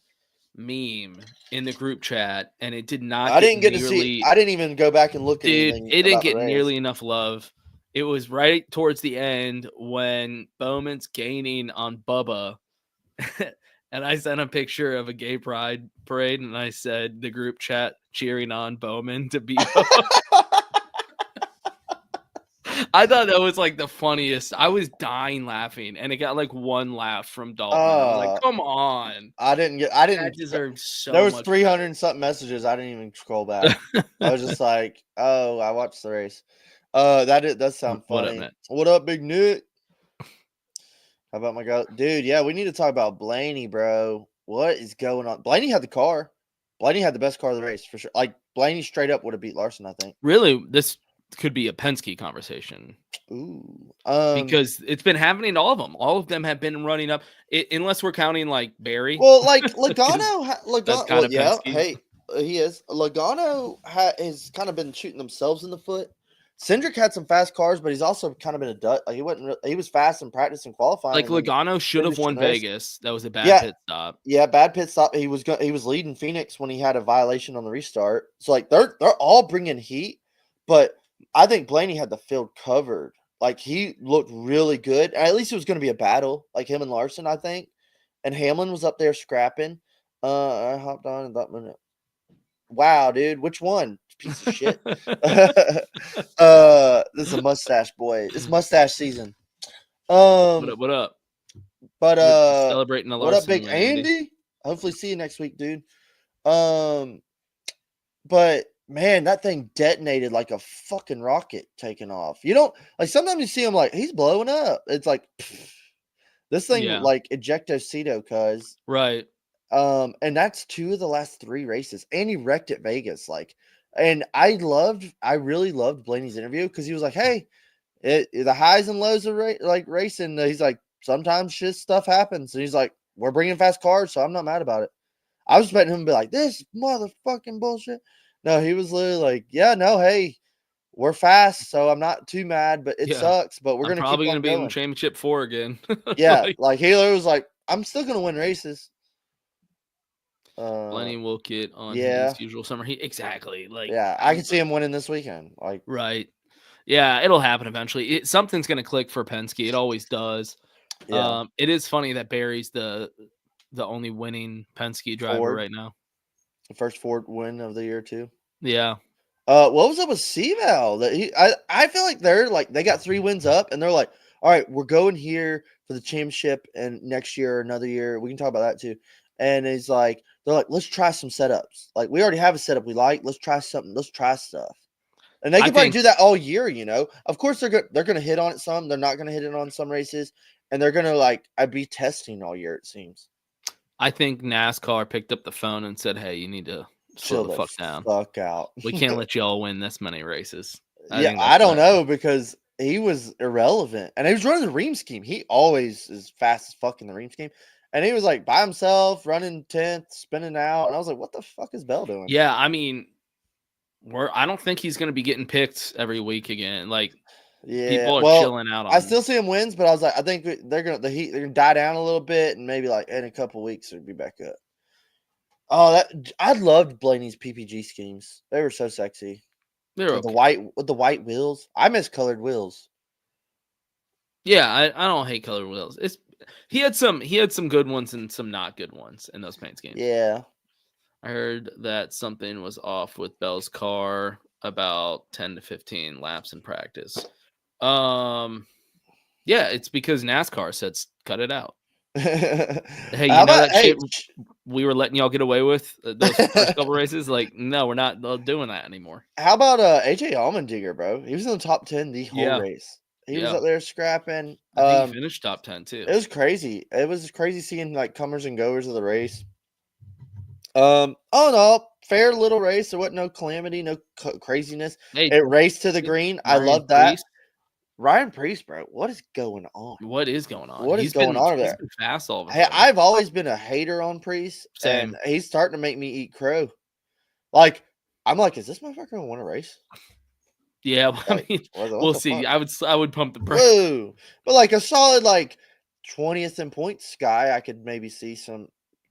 meme in the group chat, and it did not. I didn't get to see. I didn't even go back and look at anything. It didn't get nearly enough love. It was right towards the end when Bowman's gaining on Bubba. And I sent a picture of a gay pride parade, and I said the group chat cheering on Bowman to beat Bubba. I thought that was like the funniest. I was dying laughing, and it got like one laugh from Dalton. I was like, "Come on!" I didn't. That deserved so. There was much 300 and something messages. I didn't even scroll back. I was just like, "Oh, I watched the race." That does sound funny. What up, Big Nick? How about my guy, dude? Yeah, we need to talk about Blaney, bro. What is going on? Blaney had the car. Blaney had the best car of the race for sure. Like Blaney straight up would have beat Larson, I think. Really, this could be a Penske conversation. Ooh, because it's been happening to all of them. All of them have been running up, unless we're counting like Barry. Well, like Logano, yeah, hey, he is. Logano has kind of been shooting themselves in the foot. Cindric had some fast cars, but he's also kind of been a dud. Like he was fast in practice and qualifying. Like Logano should have won Vegas. That was a bad pit stop. Yeah, bad pit stop. He was leading Phoenix when he had a violation on the restart. So like they're all bringing heat, but I think Blaney had the field covered. Like he looked really good. At least it was going to be a battle, like him and Larson, I think. And Hamlin was up there scrapping. I hopped on and thought, wow, dude, which one? Piece of shit. This is a mustache boy. It's mustache season. What up? But we're celebrating the Larson. What up, Big Andy? Hopefully see you next week, dude. But man, that thing detonated like a fucking rocket taking off. You don't like sometimes you see him like he's blowing up. It's like this thing like ejectocito, cuz. Right. And that's 2 of the last 3 races. And he wrecked at Vegas. Like, and I really loved Blaney's interview because he was like, hey, the highs and lows of racing. He's like, sometimes shit stuff happens. And he's like, we're bringing fast cars, so I'm not mad about it. I was expecting him to be like, this motherfucking bullshit. No, he was literally like, yeah, no, hey, we're fast, so I'm not too mad, but it sucks. But we're probably gonna be in championship 4 again. Yeah, like Halo was like, I'm still gonna win races. Blaney will get on his usual summer heat. Exactly. Like, yeah, I can see him winning this weekend. Like, right. Yeah, it'll happen eventually. Something's gonna click for Penske. It always does. Yeah. It is funny that Barry's the only winning Penske driver right now. The first Ford win of the year too. Yeah. What was up with C-Val? I feel like they got 3 wins up, and they're like, all right, we're going here for the championship, and next year, another year, we can talk about that too. And it's like they're like, let's try some setups. Like we already have a setup we like. Let's try something. Let's try stuff. And they can probably do that all year, you know. Of course, they're gonna hit on it some. They're not gonna hit it on some races, and they're gonna be testing all year. It seems. I think NASCAR picked up the phone and said, "Hey, you need to slow the fuck down. Fuck out. We can't let y'all win this many races." I don't know because he was irrelevant, and he was running the Ream scheme. He always is fast as fuck in the Ream scheme. And he was like by himself, running 10th, spinning out. And I was like, what the fuck is Bell doing? Yeah, I mean, I don't think he's going to be getting picked every week again. Like, people are chilling out on him. I still see him wins, but I was like, I think they're gonna die down a little bit, and maybe like in a couple weeks it'll be back up. Oh, I loved Blaney's PPG schemes. They were so sexy. They were with the white wheels. I miss colored wheels. Yeah, I don't hate colored wheels. He had some good ones and some not good ones in those paint schemes. Yeah. I heard that something was off with Bell's car about 10 to 15 laps in practice. Yeah, it's because NASCAR said cut it out. Hey, you know that shit we were letting y'all get away with those first couple races? Like, no, we're not doing that anymore. How about AJ Allmendinger, bro? He was in the top 10 the whole race. He was up there scrapping. I think he finished top 10 too. It was crazy. It was crazy seeing like comers and goers of the race. All in all, fair little race. There wasn't no calamity, no craziness. Hey, it raced to the green. I love that. Priest. Ryan Priest, bro, what is going on? What is going on? What is going on there? He's been fast all of a sudden. Hey, I've always been a hater on Priest. Same. And he's starting to make me eat crow. Like, I'm like, is this motherfucker gonna win a race? Yeah, like, I mean, we'll see. Fuck? I would pump the brakes. Whoa. But like a solid 20th in points guy, I could maybe see some.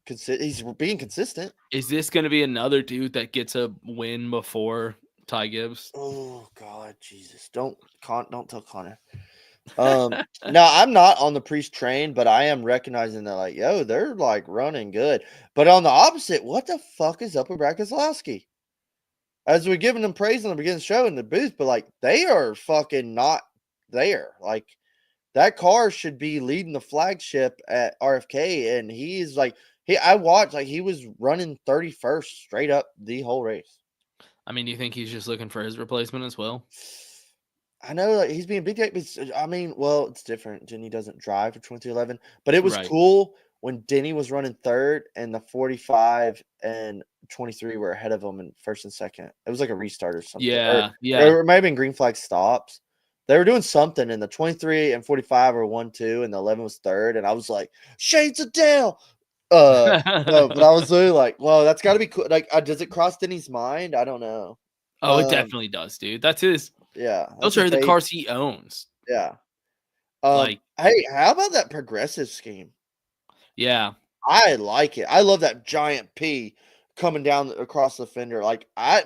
He's being consistent. Is this going to be another dude that gets a win before Ty Gibbs? Oh God, Jesus! Don't tell Connor. No, I'm not on the Priest train, but I am recognizing that yo, they're running good. But on the opposite, what the fuck is up with Brad Keselowski? As we're giving them praise on the beginning of the show in the booth, but they are fucking not there. That car should be leading the flagship at RFK, and he's I watched he was running 31st straight up the whole race. I mean, do you think he's just looking for his replacement as well? I know he's being big. I mean, well, it's different. Denny doesn't drive for 2011, but it was cool when Denny was running third and the 45 and 23 were ahead of him in first and second. It was like a restart or something. Yeah. Or maybe in green flag stops. They were doing something, and the 23 and 45 were 1-2, and the 11 was third, and I was like, shades of Dale. No, but I was really well, that's got to be cool. Does it cross Denny's mind? I don't know. Oh, it definitely does, dude. That's his. Yeah, those are the cars he owns. Yeah. Hey, how about that progressive scheme? Yeah, I like it. I love that giant P coming down across the fender.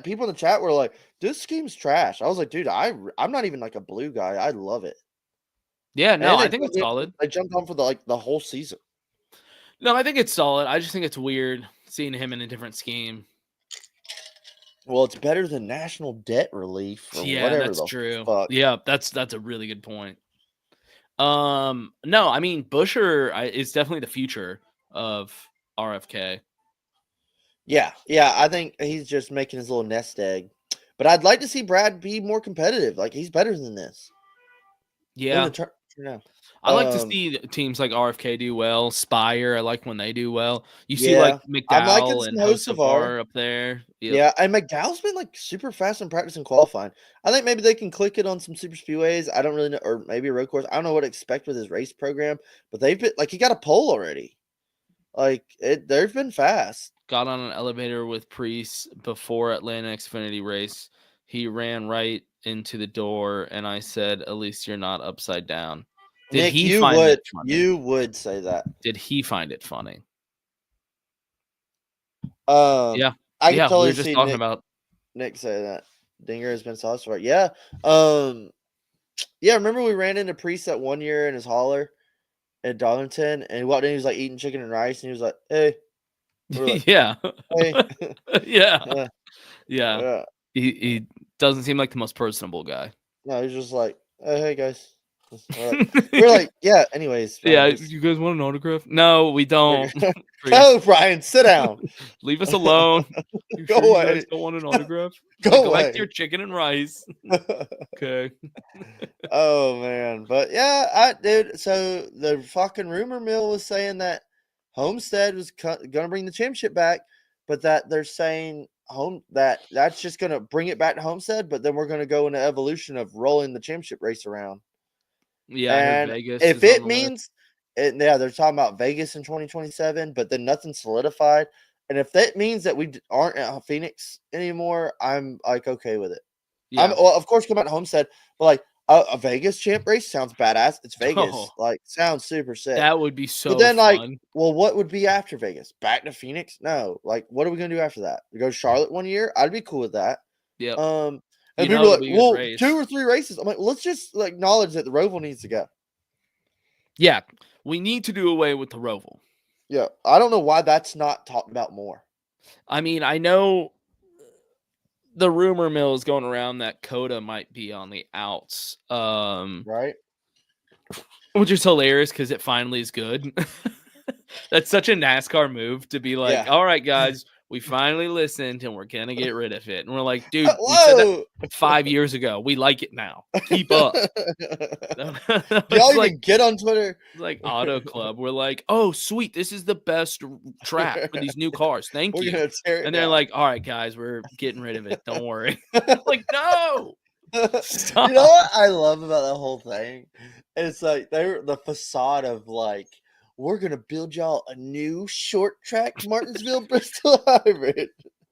People in the chat were like, "This scheme's trash." I was like, "Dude, I'm not even a blue guy. I love it." Yeah, no, I think it's solid. I jumped on for the whole season. No, I think it's solid. I just think it's weird seeing him in a different scheme. Well, it's better than national debt relief. Whatever that's true. Fuck. Yeah, that's a really good point. No, I mean Buescher is definitely the future of RFK. Yeah, I think he's just making his little nest egg. But I'd like to see Brad be more competitive. He's better than this. Yeah. I like to see teams like RFK do well. Spire, I like when they do well. You see McDowell and Hocevar up there. Yep. Yeah, and McDowell's been super fast in practice and qualifying. I think maybe they can click it on some super speedways. I don't really know, or maybe a road course. I don't know what to expect with his race program, but they've been he got a pole already. They've been fast. Got on an elevator with Priest before Atlanta Xfinity race. He ran right into the door, and I said, "At least you're not upside down." Did Nick, he find it funny? You would say that. Did he find it funny? Yeah. I can totally we were just see talking about Nick say that. Dinger has been sauce for it. Yeah. Yeah, remember we ran into Priest that one year in his hauler at Darlington, and he walked in, he was eating chicken and rice, and he was like, "Hey." Yeah. Hey. Yeah. He doesn't seem like the most personable guy. No, he's just like, "Oh, hey guys." We're like, yeah, anyways. Yeah, you guys want an autograph? No, we don't. Oh, Brian, sit down. Leave us alone. Go away. You guys don't want an autograph? Go collect your chicken and rice. Okay. Oh man, but yeah, dude. So the fucking rumor mill was saying that Homestead was gonna bring the championship back, but that they're saying that's just gonna bring it back to Homestead, but then we're gonna go into evolution of rolling the championship race around. Yeah, and Vegas if it means, they're talking about Vegas in 2027, but then nothing's solidified. And if that means that we aren't at Phoenix anymore, I'm okay with it. Yeah. Of course, come out to Homestead, but a Vegas champ race sounds badass. It's Vegas, sounds super sick. That would be so. But then, fun. Well, what would be after Vegas? Back to Phoenix? No. What are we gonna do after that? We go to Charlotte one year. I'd be cool with that. Yeah. And people are like, well, 2 or 3 races. I'm like, let's just acknowledge that the Roval needs to go. Yeah, we need to do away with the Roval. Yeah, I don't know why that's not talked about more. I mean, I know the rumor mill is going around that Coda might be on the outs, Right? which is hilarious because it finally is good. That's such a NASCAR move to be like, Yeah. all right, guys, we finally listened and we're going to get rid of it. And we're like, dude, we said that Whoa! 5 years ago. We like it now. Keep up. Do It's y'all like, even get on Twitter? it's like Auto Club. We're like, oh, sweet. This is the best track for these new cars. Thank We're you. gonna tear it And they're down. like, all right, guys, we're getting rid of it. Don't worry. Like, no. Stop. You know what I love about that whole thing? It's like they're the facade of like, we're gonna build y'all a new short track Martinsville Bristol hybrid.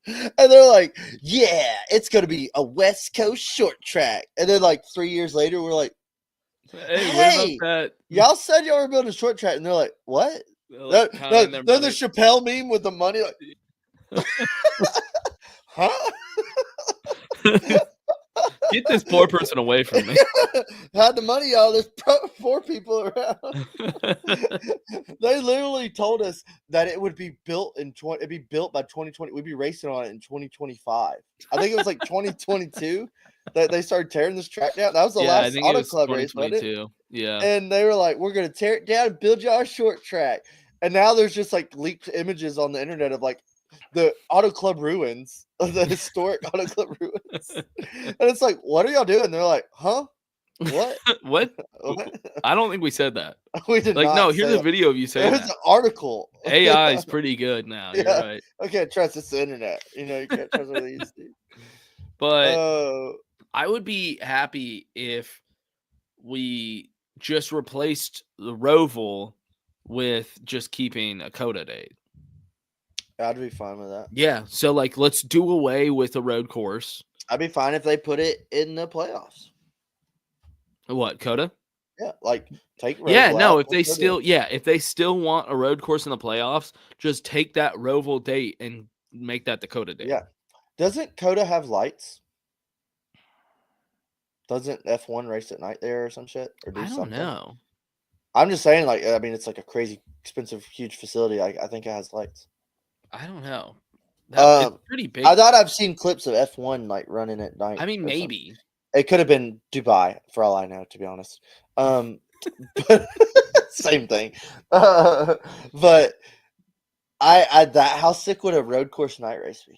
And they're like, yeah, it's gonna be a West Coast short track. And then like 3 years later, we're like, Hey, what hey, about that? y'all said y'all were building a short track, and they're like, what? Like, Then the Chappelle meme with the money, like, huh? Get this poor person away from me. Had the money, y'all. There's 4 people around. They literally told us that it would be built it'd be built by 2020. We'd be racing on it in 2025. I think it was like 2022 that they started tearing this track down. That was the Yeah, I last think it Auto was Club race, wasn't it? 2022. Yeah. And they were like, we're gonna tear it down and build y'all a short track. And now there's just like leaked images on the internet of like the Auto Club ruins, of the historic Auto Club ruins. And it's like, what are y'all doing? They're like, huh? What? What? What? I don't think we said that. We did Like, not. no, here's say a video of you saying There's that. an article. AI is pretty good now. You're Yeah. right. I can't trust this internet. You know, you can't trust what they used to. But Oh, I would be happy if we just replaced the Roval with just keeping a Coda date. I'd be fine with that. Yeah. So, like, let's do away with a road course. I'd be fine if they put it in the playoffs. What, Coda? Yeah, like take Yeah, Roval no, out, if they still want a road course in the playoffs, just take that Roval date and make that the Coda date. Yeah. Doesn't Coda have lights? Doesn't F1 race at night there or some shit? Or do I don't something? know. I'm just saying, like, I mean, it's like a crazy expensive, huge facility. I think it has lights. I don't know. It's pretty big. I thought I've seen clips of F1 like running at night. I mean, or something. maybe. It could have been Dubai, for all I know, to be honest. But same thing. But how sick would a road course night race be?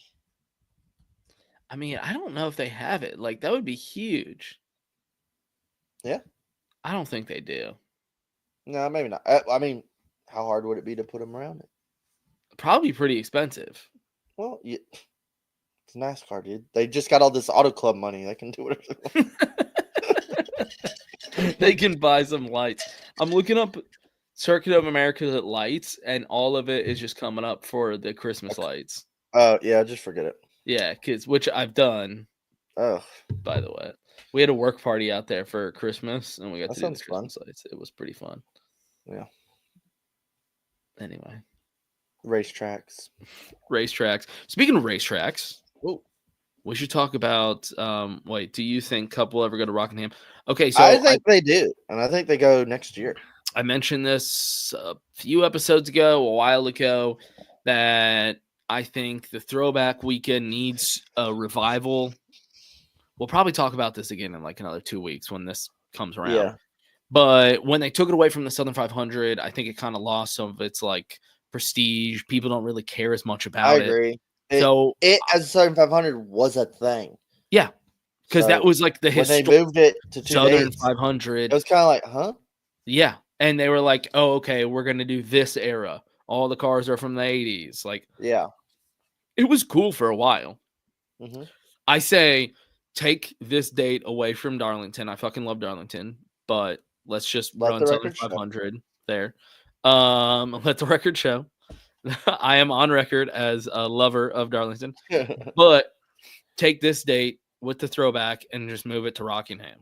I mean, I don't know if they have it. Like, that would be huge. Yeah. I don't think they do. No, maybe not. I mean, how hard would it be to put them around it? Probably pretty expensive. Well, it's NASCAR, dude. They just got all this Auto Club money. They can do whatever they want. They can buy some lights. I'm looking up Circuit of America lights, and all of it is just coming up for the Christmas lights. Oh, yeah, just forget it. Yeah, which I've done. Oh, by the way, we had a work party out there for Christmas, and we got to do the Christmas fun. lights. It was pretty fun. Yeah. Anyway, racetracks. Speaking of racetracks, oh, we should talk about. Wait, do you think Cup will ever go to Rockingham? Okay, so I think they do, and I think they go next year. I mentioned this a few episodes ago, a while ago, that I think the throwback weekend needs a revival. We'll probably talk about this again in like another 2 weeks when this comes around. Yeah. But when they took it away from the Southern 500, I think it kind of lost some of its like prestige. People don't really care as much about it. I agree. It as a Southern 500 was a thing. Yeah. Because that was like the when they moved it to 2 Southern days, 500. It was kind of like, huh? Yeah. And they were like, oh, okay, we're going to do this era. All the cars are from the 80s. Like, yeah. It was cool for a while. Mm-hmm. I say take this date away from Darlington. I fucking love Darlington, but let's just run Southern 500 there. Let the record show. I am on record as a lover of Darlington, but take this date with the throwback and just move it to Rockingham.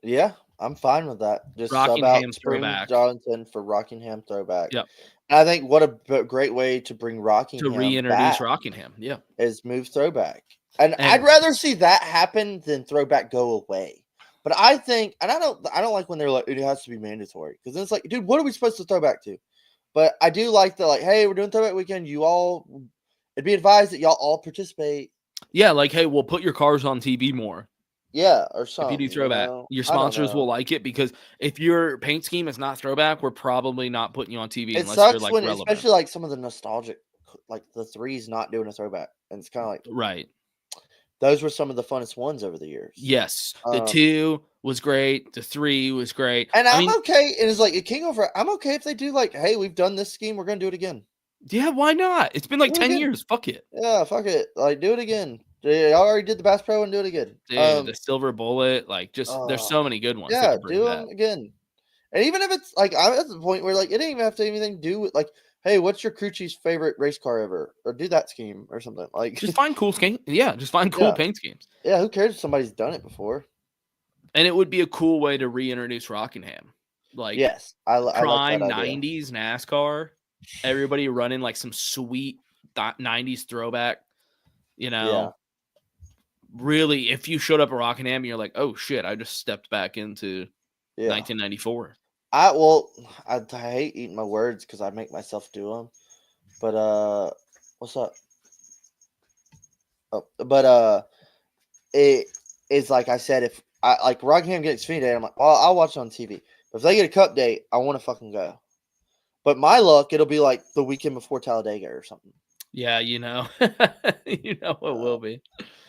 Yeah, I'm fine with that. Just Rockingham sub out throwback. Darlington for Rockingham throwback. Yep. And I think what a great way to bring Rockingham to reintroduce Rockingham. Yeah, is move throwback, and I'd rather see that happen than throwback go away. But I think, and I don't like when they're like it has to be mandatory because then it's like, dude, what are we supposed to throw back to? But I do like the like, hey, we're doing throwback weekend. You all, it'd be advised that y'all all participate. Yeah, like, hey, we'll put your cars on TV more. Yeah, or If something. you do throwback, your sponsors will like it, because if your paint scheme is not throwback, we're probably not putting you on TV It unless sucks you're like when, relevant. especially like some of the nostalgic, like the 3's not doing a throwback, and it's kind of like right. Those were some of the funnest ones over the years. Yes, the 2 was great. The 3 was great, and I'm okay. And it's like a King over. I'm okay if they do like, hey, we've done this scheme, we're gonna do it again. Yeah, why not? It's been like 10 years. Fuck it. Yeah, fuck it. Like, do it again. Y'all already did the Bass Pro and do it again. Dude, the Silver Bullet, like, just there's so many good ones. Yeah, do them again. And even if it's like, I'm at the point where like it didn't even have to anything to do with like, hey, what's your crew chief's favorite race car ever? Or do that scheme or something. Like, just find cool scheme. Yeah, just find cool paint schemes. Yeah, who cares if somebody's done it before? And it would be a cool way to reintroduce Rockingham. Like, yes, I like that 90s NASCAR. Everybody running like some sweet 90s throwback. You know, really, if you showed up at Rockingham, you're like, oh shit, I just stepped back into 1994. I hate eating my words because I make myself do them. But what's up? It is like I said, if I like Rockingham gets Xfinity Day, I'm like, well, I'll watch it on TV. But if they get a Cup date, I want to fucking go. But my luck, it'll be like the weekend before Talladega or something. Yeah, you know, it will be.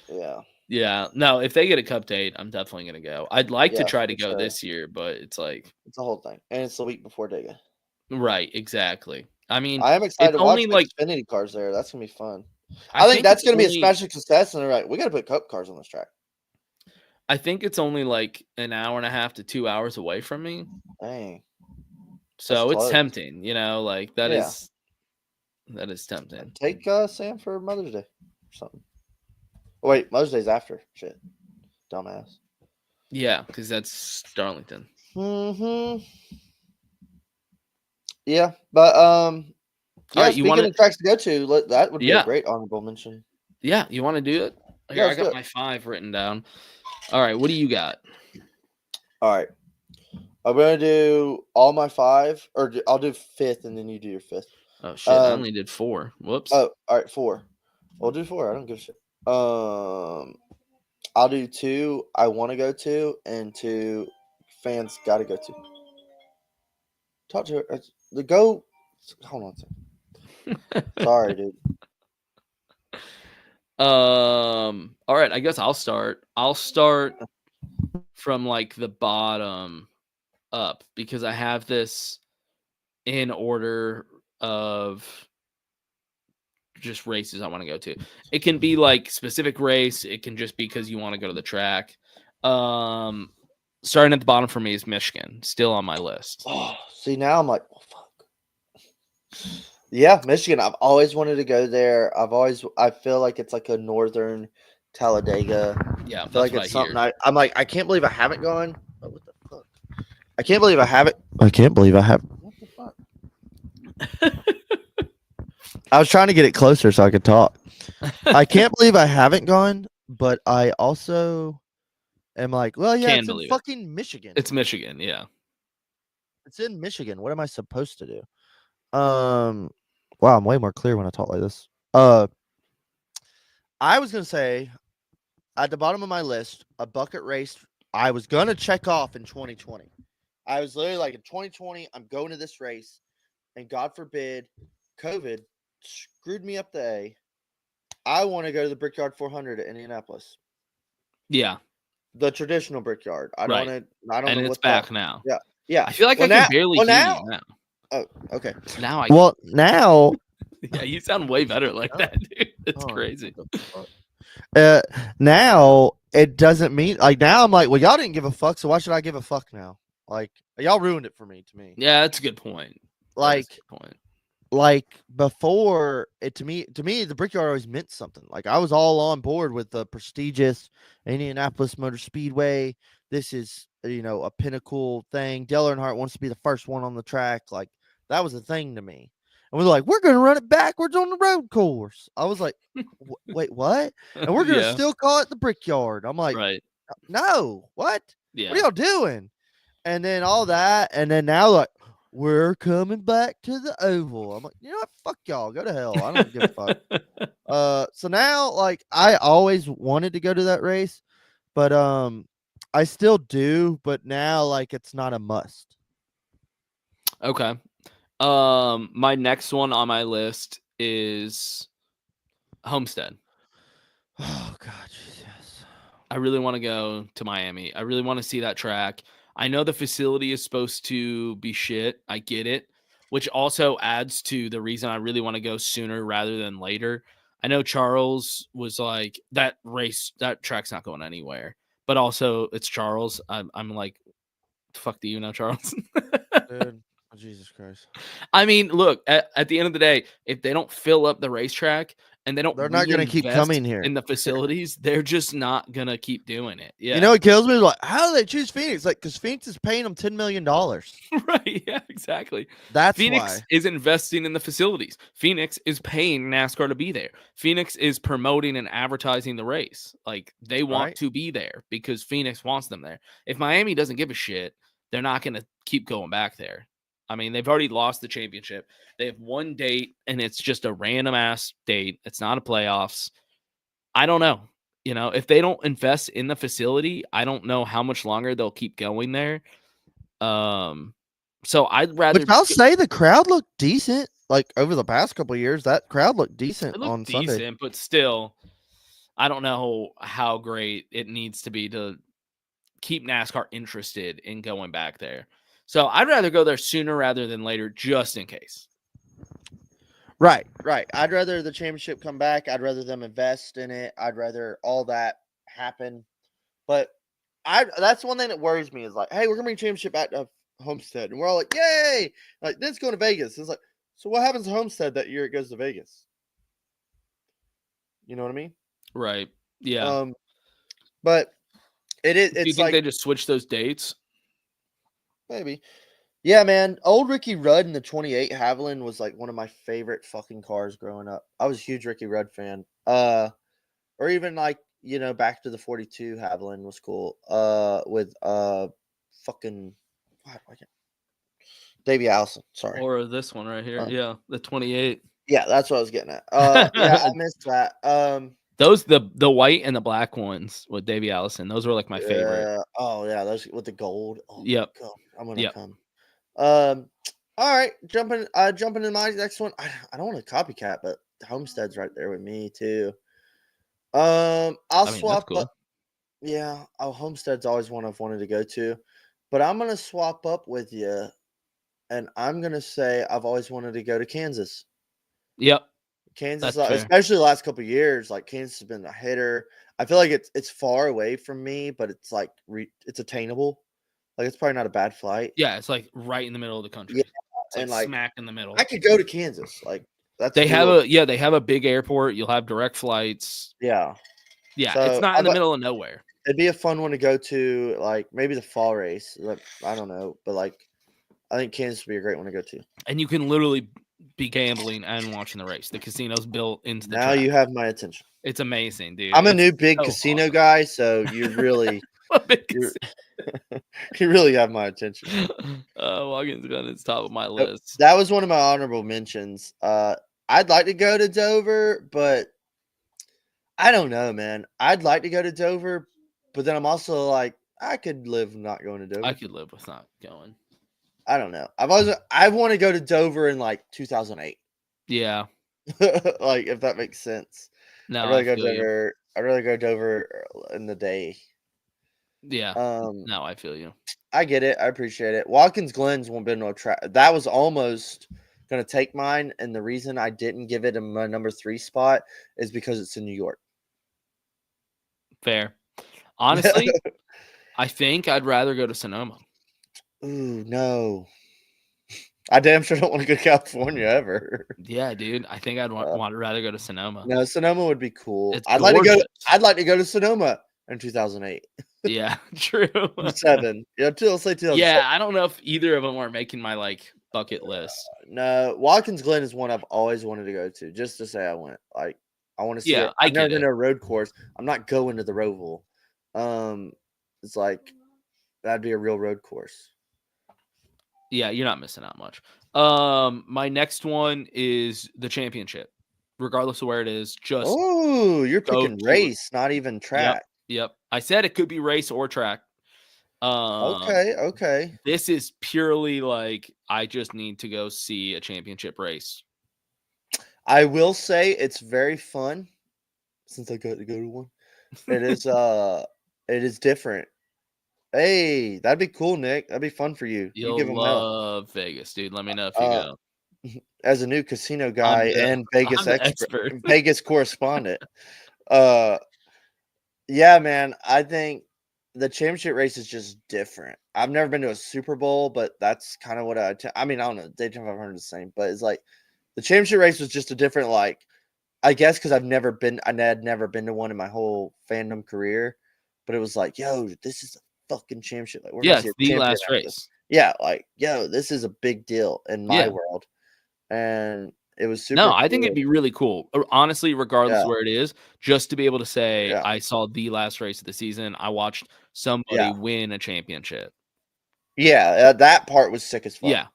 Yeah. Yeah. No, if they get a Cup date, I'm definitely gonna go. I'd like to try to go this year, but it's like it's a whole thing, and it's the week before Dega. Right. Exactly. I mean, I am excited to watch the Xfinity cars there. That's gonna be fun. I think that's gonna be a special success, and they're like, we got to put Cup cars on this track. I think it's only like an hour and a half to 2 hours away from me. Dang. So it's tempting, you know, like that is tempting. Take Sam for Mother's Day or something. Oh, wait, Mother's Day's after. Shit. Dumbass. Yeah, because that's Darlington. Mm-hmm. Yeah, but speaking of tracks to go to, that would be a great honorable mention. Yeah, you want to do it? Here, I got my 5 written down. All right, what do you got? All right. I'm going to do all my 5, or I'll do 5th, and then you do your 5th. Oh, shit, I only did 4. Whoops. Oh, all right, 4. We'll do 4. I don't give a shit. I'll do 2 I want to go to, and 2 fans got to go to. Talk to her. Hold on a second. Sorry, dude. All right, I guess I'll start. I'll start from like the bottom up because I have this in order of just races I want to go to. It can be like specific race. It can just be because you want to go to the track. Starting at the bottom for me is Michigan, still on my list. Oh, see, now I'm like, oh, fuck. Yeah, Michigan. I've always wanted to go there. I feel like it's like a northern Talladega. Yeah, I feel like it's something I'm like, I can't believe I haven't gone. Oh, what the fuck? I can't believe I haven't. What the fuck? I was trying to get it closer so I could talk. I can't believe I haven't gone, but I also am like, well, yeah, it's in fucking Michigan. It's Michigan, yeah. It's in Michigan. What am I supposed to do? Wow, I'm way more clear when I talk like this. I was gonna say at the bottom of my list, a bucket race I was gonna check off in 2020. I was literally like, in 2020, I'm going to this race, and God forbid, COVID screwed me up the A. I want to go to the Brickyard 400 at Indianapolis. Yeah, the traditional Brickyard. I don't know. And it's back now. Yeah, yeah. I feel like I can barely hear you now. Oh, okay. Now now. Yeah, you sound way better like that, dude. It's crazy. Now it doesn't mean like now I'm like, well, y'all didn't give a fuck, so why should I give a fuck now? Like y'all ruined it for me. To me, yeah, that's a good point. Like before, to me, the Brickyard always meant something. Like I was all on board with the prestigious Indianapolis Motor Speedway. This is a pinnacle thing. Dale Earnhardt wants to be the first one on the track. Like that was a thing to me. And we're like, we're going to run it backwards on the road course. I was like, wait, what? And we're going to still call it the Brickyard. I'm like, no, what? Yeah. What are y'all doing? And then all that. And then now, like, we're coming back to the oval. I'm like, you know what? Fuck y'all. Go to hell. I don't give a fuck. So now, like, I always wanted to go to that race, but I still do. But now, like, it's not a must. Okay. My next one on my list is Homestead. Oh God, Jesus. I really want to go to Miami. I really want to see that track. I know the facility is supposed to be shit. I get it, which also adds to the reason I really want to go sooner rather than later. I know Charles was like, that track's not going anywhere, but also it's Charles. I'm like, the fuck do you know, Charles? Dude, oh, Jesus Christ. I mean, look, at the end of the day, if they don't fill up the racetrack and they don't They're not gonna keep reinvest coming here. in the facilities, they're just not gonna keep doing it. Yeah. You know what kills me? Like, how do they choose Phoenix? Like, because Phoenix is paying them $10 million. Right. Yeah, exactly. That's Phoenix why. is investing in the facilities. Phoenix is paying NASCAR to be there. Phoenix is promoting and advertising the race. Like, they want Right. to be there because Phoenix wants them there. If Miami doesn't give a shit, they're not going to keep going back there. I mean, they've already lost the championship. They have one date, and it's just a random ass date. It's not a playoffs. I don't know. You know, if they don't invest in the facility, I don't know how much longer they'll keep going there. So I'd rather. Which I'll say the crowd looked decent. Like over the past couple of years, that crowd looked decent It looked on decent, Sunday. but still, I don't know how great it needs to be to keep NASCAR interested in going back there. So I'd rather go there sooner rather than later, just in case. Right. I'd rather the championship come back. I'd rather them invest in it. I'd rather all that happen. But that's one thing that worries me is like, hey, we're gonna bring championship back to Homestead, and we're all like, yay! Like, then it's going to Vegas. It's like, so what happens to Homestead that year it goes to Vegas? You know what I mean? Right. Yeah. But it is. Do you It's think like they just switch those dates? maybe. Yeah, man. Old Ricky Rudd in the 28 Haviland was like one of my favorite fucking cars growing up. I was a huge Ricky Rudd fan. Or even like, you know, back to the 42 Haviland was cool. With fucking God, why can't Davey Allison. Sorry. Or this one right here. Yeah, the 28. Yeah, that's what I was getting at. Yeah, I missed that. Those the white and the black ones with Davey Allison. Those were like my favorite. Oh yeah, those with the gold. Oh Yep. God, I'm gonna Yep. come. All right, jumping into my next one. I don't want to copycat, but Homestead's right there with me too. I'll swap. That's cool. Yeah, Homestead's always one I've wanted to go to, but I'm gonna swap up with you, and I'm gonna say I've always wanted to go to Kansas. Yep. Kansas, That's fair. especially the last couple of years, like Kansas has been a hitter. I feel like it's far away from me, but it's like it's attainable. Like it's probably not a bad flight. Yeah, it's like right in the middle of the country. Yeah, It's like and like smack in the middle. I could go to Kansas. Like that's They have doable. they have a big airport. You'll have direct flights. Yeah. Yeah, So, it's not in the middle of nowhere. It'd be a fun one to go to, like maybe the fall race. Like, I don't know, but like I think Kansas would be a great one to go to. And you can literally be gambling and watching the race. The casino's built into the Now track. you have my attention. It's amazing, dude. I'm a It's new big so casino awesome. guy, so you really you really have my attention. Watkins Glen is top of my list. That was one of my honorable mentions. I'd like to go to Dover, but I don't know, man. I'd like to go to Dover, but then I'm also like, I could live not going to Dover. I could live with not going. I don't know. I want to go to Dover in like 2008. Yeah. Like if that makes sense. No, I'd rather go Dover in the day. Yeah. No, I feel you. I get it. I appreciate it. Watkins Glen's won't be no track. That was almost gonna take mine, and the reason I didn't give it my number 3 spot is because it's in New York. Fair. Honestly, I think I'd rather go to Sonoma. Ooh, no. I damn sure don't want to go to California ever. Yeah, dude. I think I'd rather go to Sonoma. No, Sonoma would be cool. It's I'd like to go to Sonoma in 2008. Yeah, true. 7. Yeah, let's say 2007. Yeah, I don't know if either of them are making my like bucket list. No, Watkins Glen is one I've always wanted to go to, just to say I went. Like, I want to see it. I've never been to a road course. I'm not going to the Roval. It's like that'd be a real road course. Yeah, you're not missing out much. My next one is the championship. Regardless of where it is, just Oh, you're go picking to it. race, not even Yep, track. yep. I said it could be race or track. Okay, okay. This is purely like I just need to go see a championship race. I will say it's very fun since I got to go to one. It is different. Hey, that'd be cool, Nick. That'd be fun for you. You give You'll them hell. love Vegas, dude. Let me know if you Uh, go. as a new casino I'm guy the and Vegas I'm the expert, expert. Vegas correspondent. Uh, yeah, man. I think the championship race is just different. I've never been to a Super Bowl, but that's kind of what I mean, I don't know. Daytona 500 is the same, but it's like the championship race was just a different, like, I guess because I had never been to one in my whole fandom career, but it was like, yo, this is a fucking championship. Like, we're Yeah, gonna see it's a the champion last after this. race. Yeah, like, yo, this is a big deal in my Yeah. world. And it was super No, I think cool. it'd be really cool. Honestly, regardless Yeah, of where it is, just to be able to say yeah, I saw the last race of the season. I watched somebody yeah. win a championship. Yeah, that part was sick as fuck. Yeah.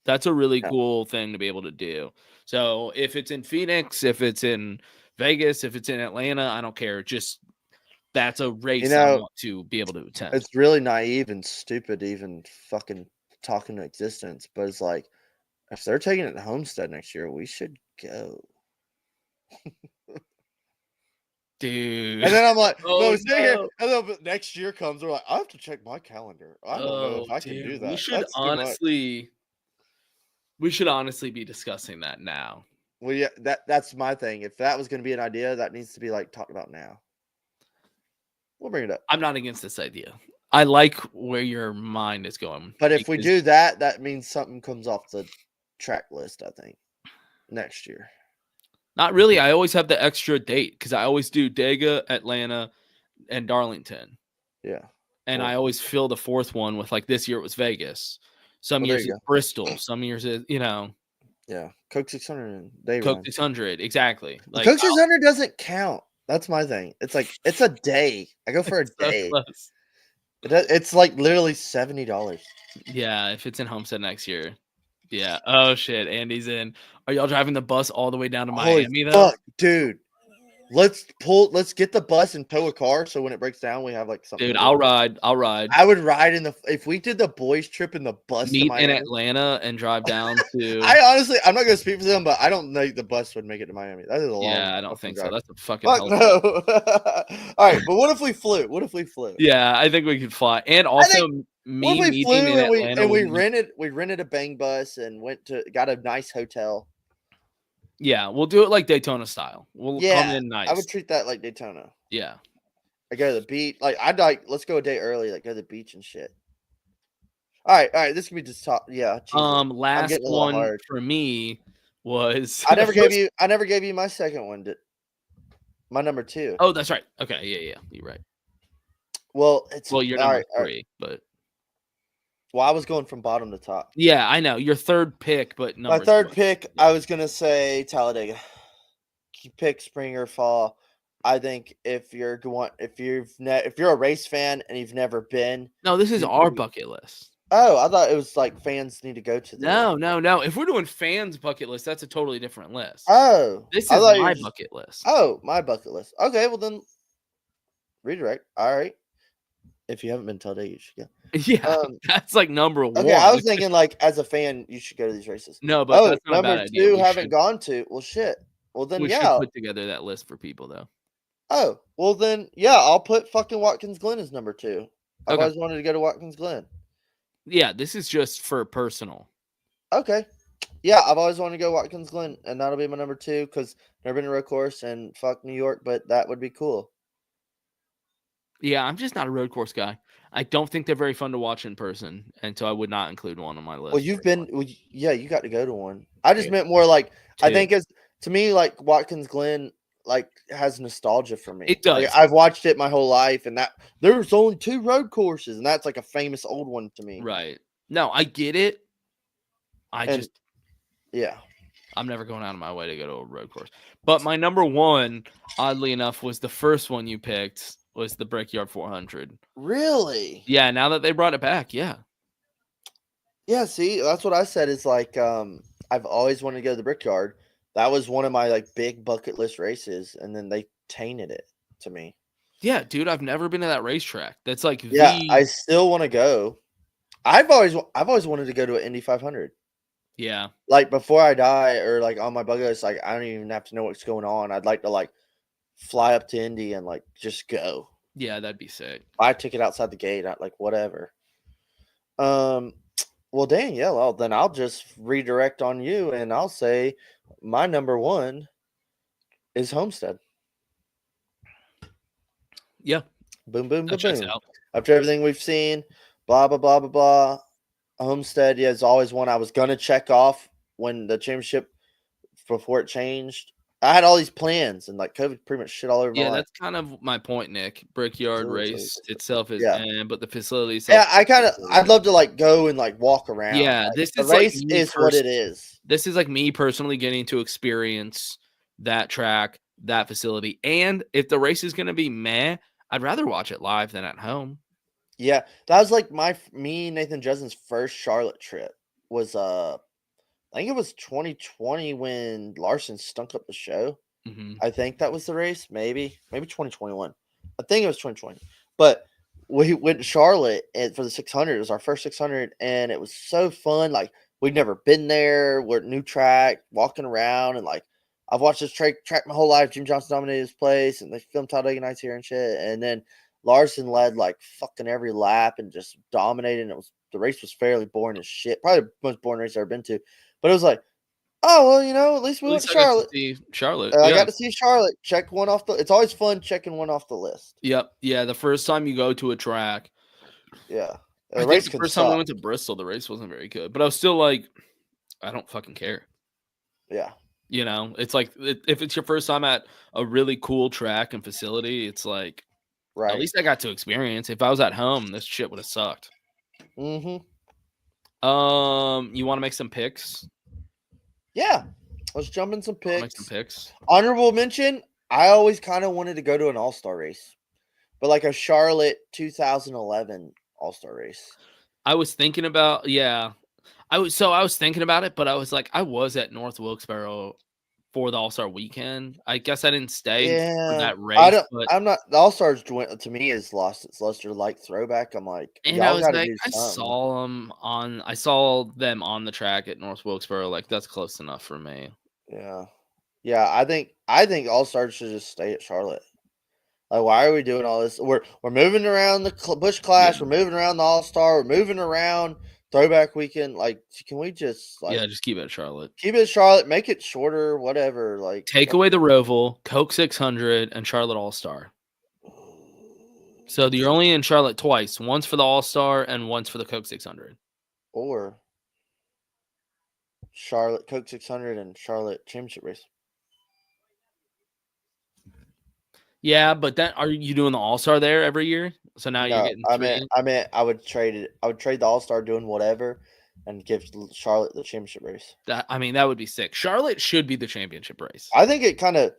That's a really Yeah. cool thing to be able to do. So if it's in Phoenix, if it's in Vegas, if it's in Atlanta, I don't care. Just that's a race I want to be able to attend. It's really naive and stupid to even fucking talk into existence, but it's like, if they're taking it to Homestead next year, we should go. Dude. And then I'm like, Oh, here, no. and then next year comes, we're like, I have to check my calendar. I don't know if Oh, I can dude. do We that. should That's too much. honestly be discussing that now. Well, yeah, that's my thing. If that was going to be an idea, that needs to be like talked about now. We'll bring it up. I'm not against this idea. I like where your mind is going. But if we do that, that means something comes off the track list, I think, next year. Not really. I always have the extra date because I always do Dega, Atlanta, and Darlington. Yeah. And I always fill the fourth one with, like, this year it was Vegas. Some years it's Bristol. Some years it's, Yeah. Coke 600 and day Coke run. 600. Exactly. Like, Coke 600 doesn't count. That's my thing. It's like, it's a day. I go for a day. Close. It's like literally $70. Yeah, if it's in Homestead next year. Yeah. Oh shit, Andy's in. Are y'all driving the bus all the way down to Miami though? Fuck, dude. Let's get the bus and tow a car so when it breaks down we have like something. Dude, I'll ride. I would ride if we did the boys trip in the bus meet to Miami in Atlanta and drive down to I'm not gonna speak for them, but I don't think the bus would make it to Miami. That is a long. Yeah, I don't think so. That's a fucking fuck no. All right, but what if we flew? Yeah, I think we could fly. And also me meeting in Atlanta. And we rented a bang bus and got a nice hotel. Yeah, we'll do it like Daytona style. We'll come in nice. I would treat that like Daytona. Yeah. I go to the beach. Like let's go a day early, like go to the beach and shit. All right. This can be just talk. Yeah. Jesus. Last one for me was I never gave you my second one. My number 2. Oh, that's right. Okay, yeah, you're right. Well, you're number 3, but I was going from bottom to top. Yeah, I know. Your third pick, but my third pick, yeah. I was gonna say Talladega. You pick spring or fall. I think if you're a race fan and you've never been. No, this is our bucket list. Oh, I thought it was like fans need to go to. No. If we're doing fans bucket list, that's a totally different list. Oh, this is my bucket list. Oh, my bucket list. Okay, well then, redirect. All right. If you haven't been Talladega, you should go. Yeah, that's like number 1. Okay, I was thinking like as a fan, you should go to these races. No, but that's not number 2 haven't gone to. Well, shit. Well then, we should put together that list for people though. Oh, well then, yeah, I'll put fucking Watkins Glen as number 2. I've always wanted to go to Watkins Glen. Yeah, this is just for personal. Okay. Yeah, I've always wanted to go Watkins Glen, and that'll be my number 2 because never been to a road course and fuck New York, but that would be cool. Yeah, I'm just not a road course guy. I don't think they're very fun to watch in person, and so I would not include one on my list. Well, you got to go to one. I just meant more like 2. I think to me like Watkins Glen like has nostalgia for me. It does. Like, I've watched it my whole life, and that there's only 2 road courses, and that's like a famous old one to me. Right. No, I get it. Yeah. I'm never going out of my way to go to a road course. But my number 1, oddly enough, was the first one you picked, was the Brickyard 400. Really? Yeah, now that they brought it back, yeah. Yeah, see, that's what I said. Is like, I've always wanted to go to the Brickyard. That was one of my like big bucket list races, and then they tainted it to me. Yeah, dude, I've never been to that racetrack. That's like Yeah, the I still want to go. I've always wanted to go to an Indy 500. yeah. Like before I die, or like on my bucket list, like I don't even have to know what's going on. I'd like to like fly up to Indy and like just go. Yeah, that'd be sick. Buy a ticket outside the gate, like whatever. Well, dang, yeah. Well, then I'll just redirect on you, and I'll say my number one is Homestead. Yeah, Boom, boom, that boom, checks boom. out. After everything we've seen, blah blah blah blah blah. Homestead, yeah, is always one I was gonna check off when the championship before it changed. I had all these plans, and like COVID pretty much shit all over my Yeah, life. that's kind of my point, Nick. Brickyard race itself is Yeah. but the facility Yeah, itself. I'd love to like go and like walk around. Yeah, Like, this the is like race me is what it is. This is like me personally getting to experience that track, that facility. And if the race is gonna be meh, I'd rather watch it live than at home. Yeah, that was like me Nathan Justin's first Charlotte trip was I think it was 2020 when Larson stunk up the show. Mhm. I think that was the race, maybe 2021. I think it was 2020. But we went to Charlotte and for the 600. It was our first 600, and it was so fun. Like we'd never been there. We're new track, walking around, and like I've watched this track my whole life. Jim Johnson dominated his place, and they filmed Talladega Nights here and shit. And then Larson led like fucking every lap and just dominated. And the race was fairly boring as shit. Probably the most boring race I've ever been to. But it was like, oh well, at least we At went least to I got to Charlotte. see Charlotte. I Yeah. got to see Charlotte. Check one off the. It's always fun checking one off the list. Yep. Yeah. The first time you go to a track. Yeah. I think the first time we went to Bristol, the race wasn't very good. But I was still like, I don't fucking care. Yeah. It's like if it's your first time at a really cool track and facility, it's like Right. at least I got to experience. If I was at home, this shit would have sucked. Mm-hmm. You want to make some picks? Yeah. Let's jump in some I'll make picks. some picks. Honorable mention, I always kind of wanted to go to an all-star race. But like a Charlotte 2011 all-star race. I was thinking about I was thinking about it, but I was like, I was at North Wilkesboro for the All-Star weekend. I guess I didn't stay for that race. I'm not the All-Stars to me is lost its luster like throwback. I'm like, and I was like, I saw them on the track at North Wilkesboro. Like that's close enough for me. Yeah. Yeah, I think All-Stars should just stay at Charlotte. Like, why are we doing all this? We're moving around the Busch Clash. Yeah. We're moving around the All-Star. We're moving around Throwback Weekend. Like, can we just just keep it at Charlotte. Keep it at Charlotte. Make it shorter. Whatever. Like, take away the Roval, Coke 600, and Charlotte All-Star. So you're only in Charlotte twice. Once for the All-Star and once for the Coke 600. Or Charlotte Coke 600 and Charlotte Championship race. Yeah, but then are you doing the All-Star there every year? So now you're getting three. I meant I would trade it. I would trade the All-Star doing whatever and give Charlotte the championship race. That would be sick. Charlotte should be the championship race. I think it kind of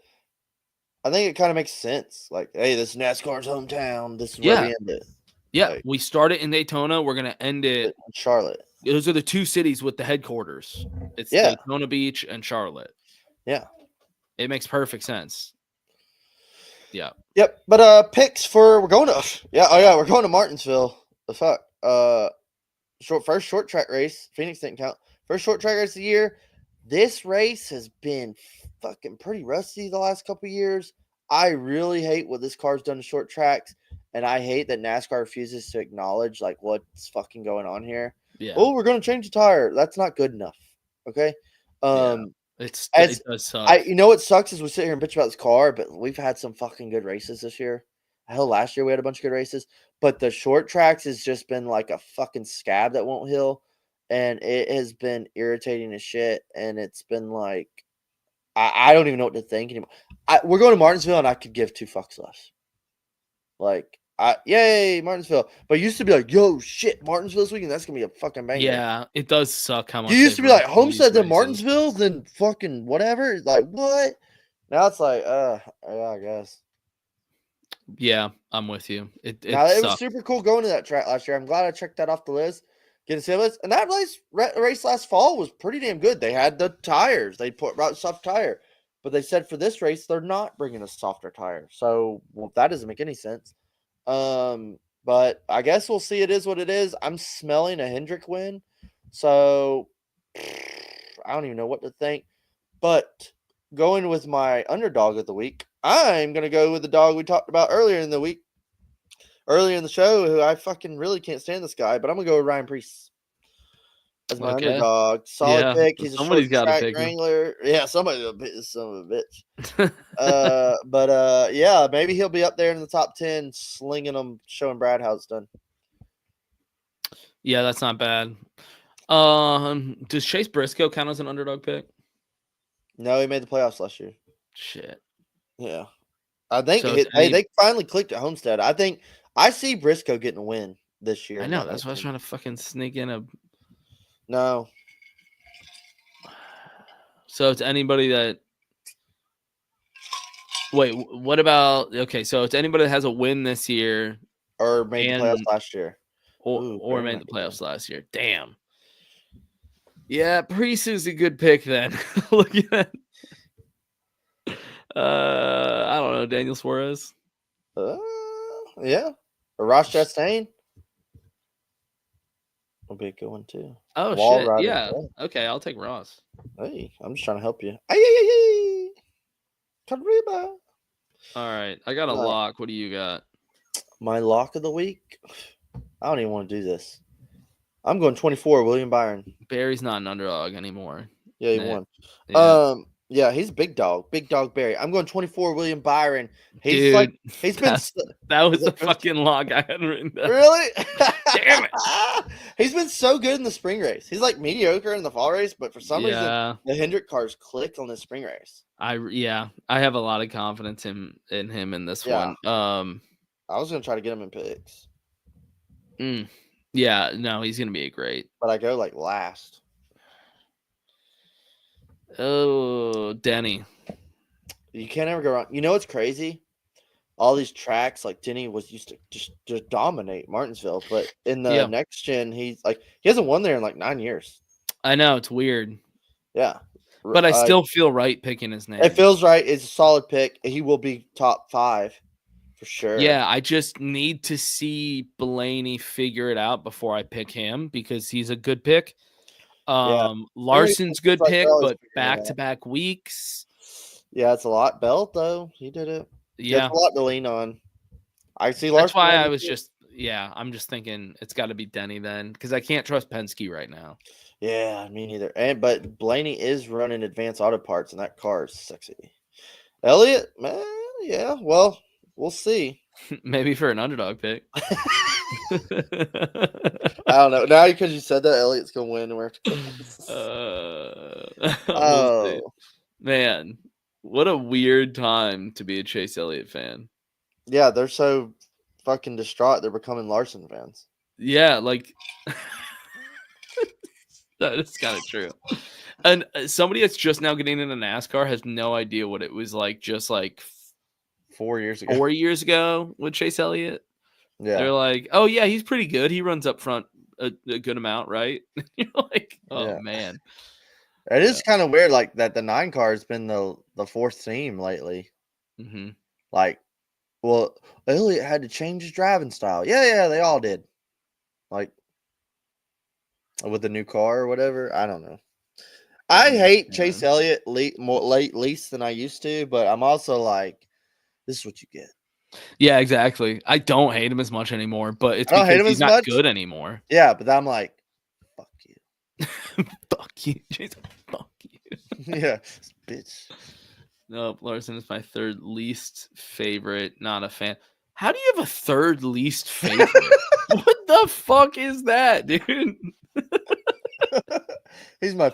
makes sense. Like, hey, this is NASCAR's hometown. This is where we end it. Yeah, like, we start it in Daytona. We're gonna end it in Charlotte. Those are the two cities with the headquarters. It's Daytona Beach and Charlotte. Yeah, it makes perfect sense. Yeah. Yep. But picks for we're going to Martinsville. The fuck. First short track race. Phoenix didn't count. First short track race of the year. This race has been fucking pretty rusty the last couple of years. I really hate what this car's done to short tracks, and I hate that NASCAR refuses to acknowledge like what's fucking going on here. Yeah. Oh, we're gonna change the tire. That's not good enough. Okay. It does suck. What sucks is we sit here and bitch about this car, but we've had some fucking good races this year. Hell, last year we had a bunch of good races, but the short tracks has just been like a fucking scab that won't heal, and it has been irritating as shit. And it's been like, I don't even know what to think anymore. We're going to Martinsville, and I could give two fucks less. Like, yay, Martinsville. But it used to be like, yo, shit, Martinsville this weekend, that's going to be a fucking banger. Yeah, it does suck how much. You used to be like, Homestead, then Martinsville, then fucking whatever. Like, what? Now it's like, yeah, I guess. Yeah, I'm with you. It was super cool going to that track last year. I'm glad I checked that off the list. getting stimulus. And that race last fall was pretty damn good. They had the tires. They brought soft tire. But they said for this race, they're not bringing a softer tire. So, that doesn't make any sense. But I guess we'll see. It is what it is. I'm smelling a Hendrick win. So, I don't even know what to think. But going with my underdog of the week, I'm going to go with the dog we talked about earlier in the show, who I fucking really can't stand this guy. But I'm going to go with Ryan Preece as my underdog. Solid pick. He's a short track wrangler. Yeah, somebody's a son of a bitch. But maybe he'll be up there in the top 10, slinging them, showing Brad how it's done. Yeah, that's not bad. Does Chase Briscoe count as an underdog pick? No, he made the playoffs last year. Shit. Yeah, I think they finally clicked at Homestead. I see Briscoe getting a win this year. I know. That's why I was trying to fucking sneak in a. No. So it's anybody that. Wait, what about? Okay, so it's anybody that has a win this year, or made the playoffs last year, or made the playoffs last year. Damn. Yeah, Priest is a good pick then. Look at that. I don't know, Daniel Suarez. Yeah, or Ross Chastain. Will be a good one too. Oh shit! Yeah. Okay, I'll take Ross. Hey, I'm just trying to help you. Ay. Kariba. All right, I got a lock. What do you got? My lock of the week. I don't even want to do this. I'm going 24. William Byron. Barry's not an underdog anymore. Yeah, he won. Yeah. Yeah, he's a big dog Barry. I'm going 24. William Byron. He's that was a fucking lock I had written down. Really? Damn it! He's been so good in the spring race. He's like mediocre in the fall race, but for some reason the Hendrick cars clicked on the spring race. I have a lot of confidence in him in this one. I was gonna try to get him in picks. Yeah, no, he's gonna be a great. But I go like last. Oh, Denny. You can't ever go wrong. You know what's crazy? All these tracks, like Denny was used to just dominate Martinsville, but in the next gen, he hasn't won there in like 9 years. I know, it's weird. Yeah. But I still feel right picking his name. It feels right. It's a solid pick. He will be top 5 for sure. Yeah, I just need to see Blaney figure it out before I pick him because he's a good pick. Larson's good pick, but back-to-back weeks. Yeah, it's a lot. Belt, though, he did it. Yeah. It's a lot to lean on. I see Larson. That's why I was I'm just thinking it's got to be Denny then because I can't trust Penske right now. Yeah, me neither. But Blaney is running advanced auto parts, and that car is sexy. Elliott, man, yeah, well, we'll see. Maybe for an underdog pick. I don't know. Now because you said that, Elliott's gonna win. We'll man, what a weird time to be a Chase Elliott fan. Yeah, they're so fucking distraught. They're becoming Larson fans. Yeah, like that is kind of true. And somebody that's just now getting into NASCAR has no idea what it was like just like 4 years ago. 4 years ago with Chase Elliott. Yeah. They're like, oh, yeah, he's pretty good. He runs up front a good amount, right? You're like, oh, man. It is kind of weird, like, that the 9 car has been the fourth team lately. Mm-hmm. Like, well, Elliott had to change his driving style. Yeah, they all did. Like, with the new car or whatever. I don't know. I hate Chase Elliott least than I used to, but I'm also like, this is what you get. Yeah, exactly. I don't hate him as much anymore, but it's because he's not good anymore. Yeah, but I'm like, fuck you. Fuck you, Jason. Fuck you. Yeah, bitch. Nope, Larson is my third least favorite. Not a fan. How do you have a third least favorite? What the fuck is that, dude? He's my.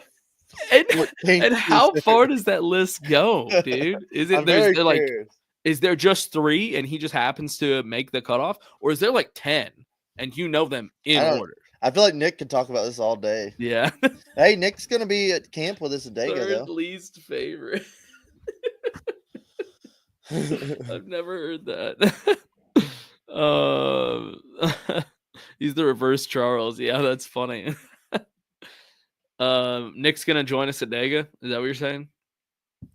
And how far does that list go, dude? Is it is there just 3 and he just happens to make the cutoff, or is there like 10 and you know them in order? I feel like Nick could talk about this all day. Yeah. Hey, Nick's gonna be at camp with us a day ago. Third least favorite. I've never heard that. He's the reverse Charles. Yeah, that's funny. Nick's gonna join us at Dega. Is that what you're saying?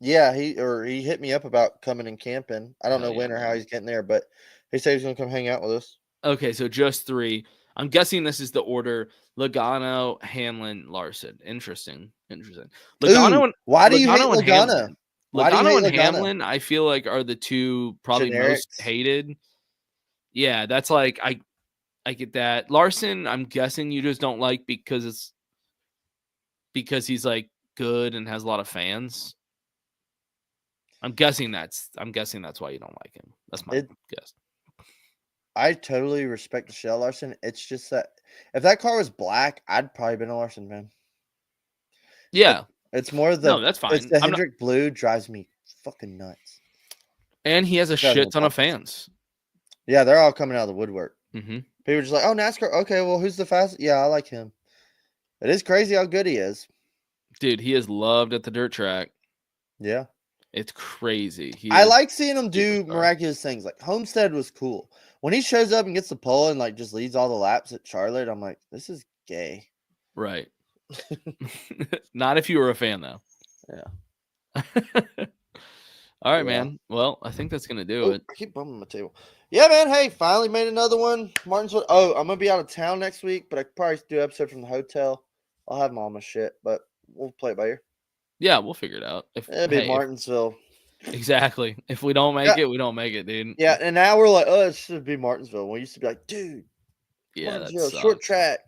Yeah, he hit me up about coming and camping. I don't know when or how he's getting there, but he said he's gonna come hang out with us. Okay, so just 3. I'm guessing this is the order: Logano, Hanlon, Larson. Interesting. Ooh, why do you hate Logano? Logano and Hamlin, I feel like are the 2 probably most hated. Yeah, that's like I get that. Larson, I'm guessing you just don't like because he's like good and has a lot of fans. I'm guessing that's why you don't like him. That's my guess. I totally respect the Shell Larson. It's just that if that car was black, I'd probably been a Larson fan. Yeah. It's more that's fine. It's the Hendrick Blue drives me fucking nuts. And he has a shit ton of fans. Yeah, they're all coming out of the woodwork. Mm-hmm. People are just like, oh, NASCAR. Okay, well, who's the fastest? Yeah, I like him. It is crazy how good he is. Dude, he is loved at the dirt track. Yeah. It's crazy. I like seeing him do miraculous things. Like Homestead was cool. When he shows up and gets the pole and like just leads all the laps at Charlotte, I'm like, this is gay. Right. Not if you were a fan, though. Yeah. All right, man. Well, I think that's gonna do it. I keep bumping my table. Yeah, man. Hey, finally made another one. Martinsville. Oh, I'm gonna be out of town next week, but I could probably do an episode from the hotel. I'll have all my shit, but we'll play it by ear. Yeah, we'll figure it out. It'll be Martinsville. Exactly. If we don't make it, we don't make it, dude. Yeah, and now we're like, oh, it should be Martinsville. We used to be like, dude, yeah, Martinsville, short track,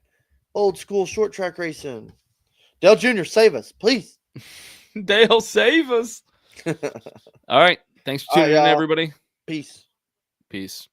old school short track racing. Dale Jr., save us, please. Dale, save us. All right. Thanks for tuning in, everybody. Peace. Peace.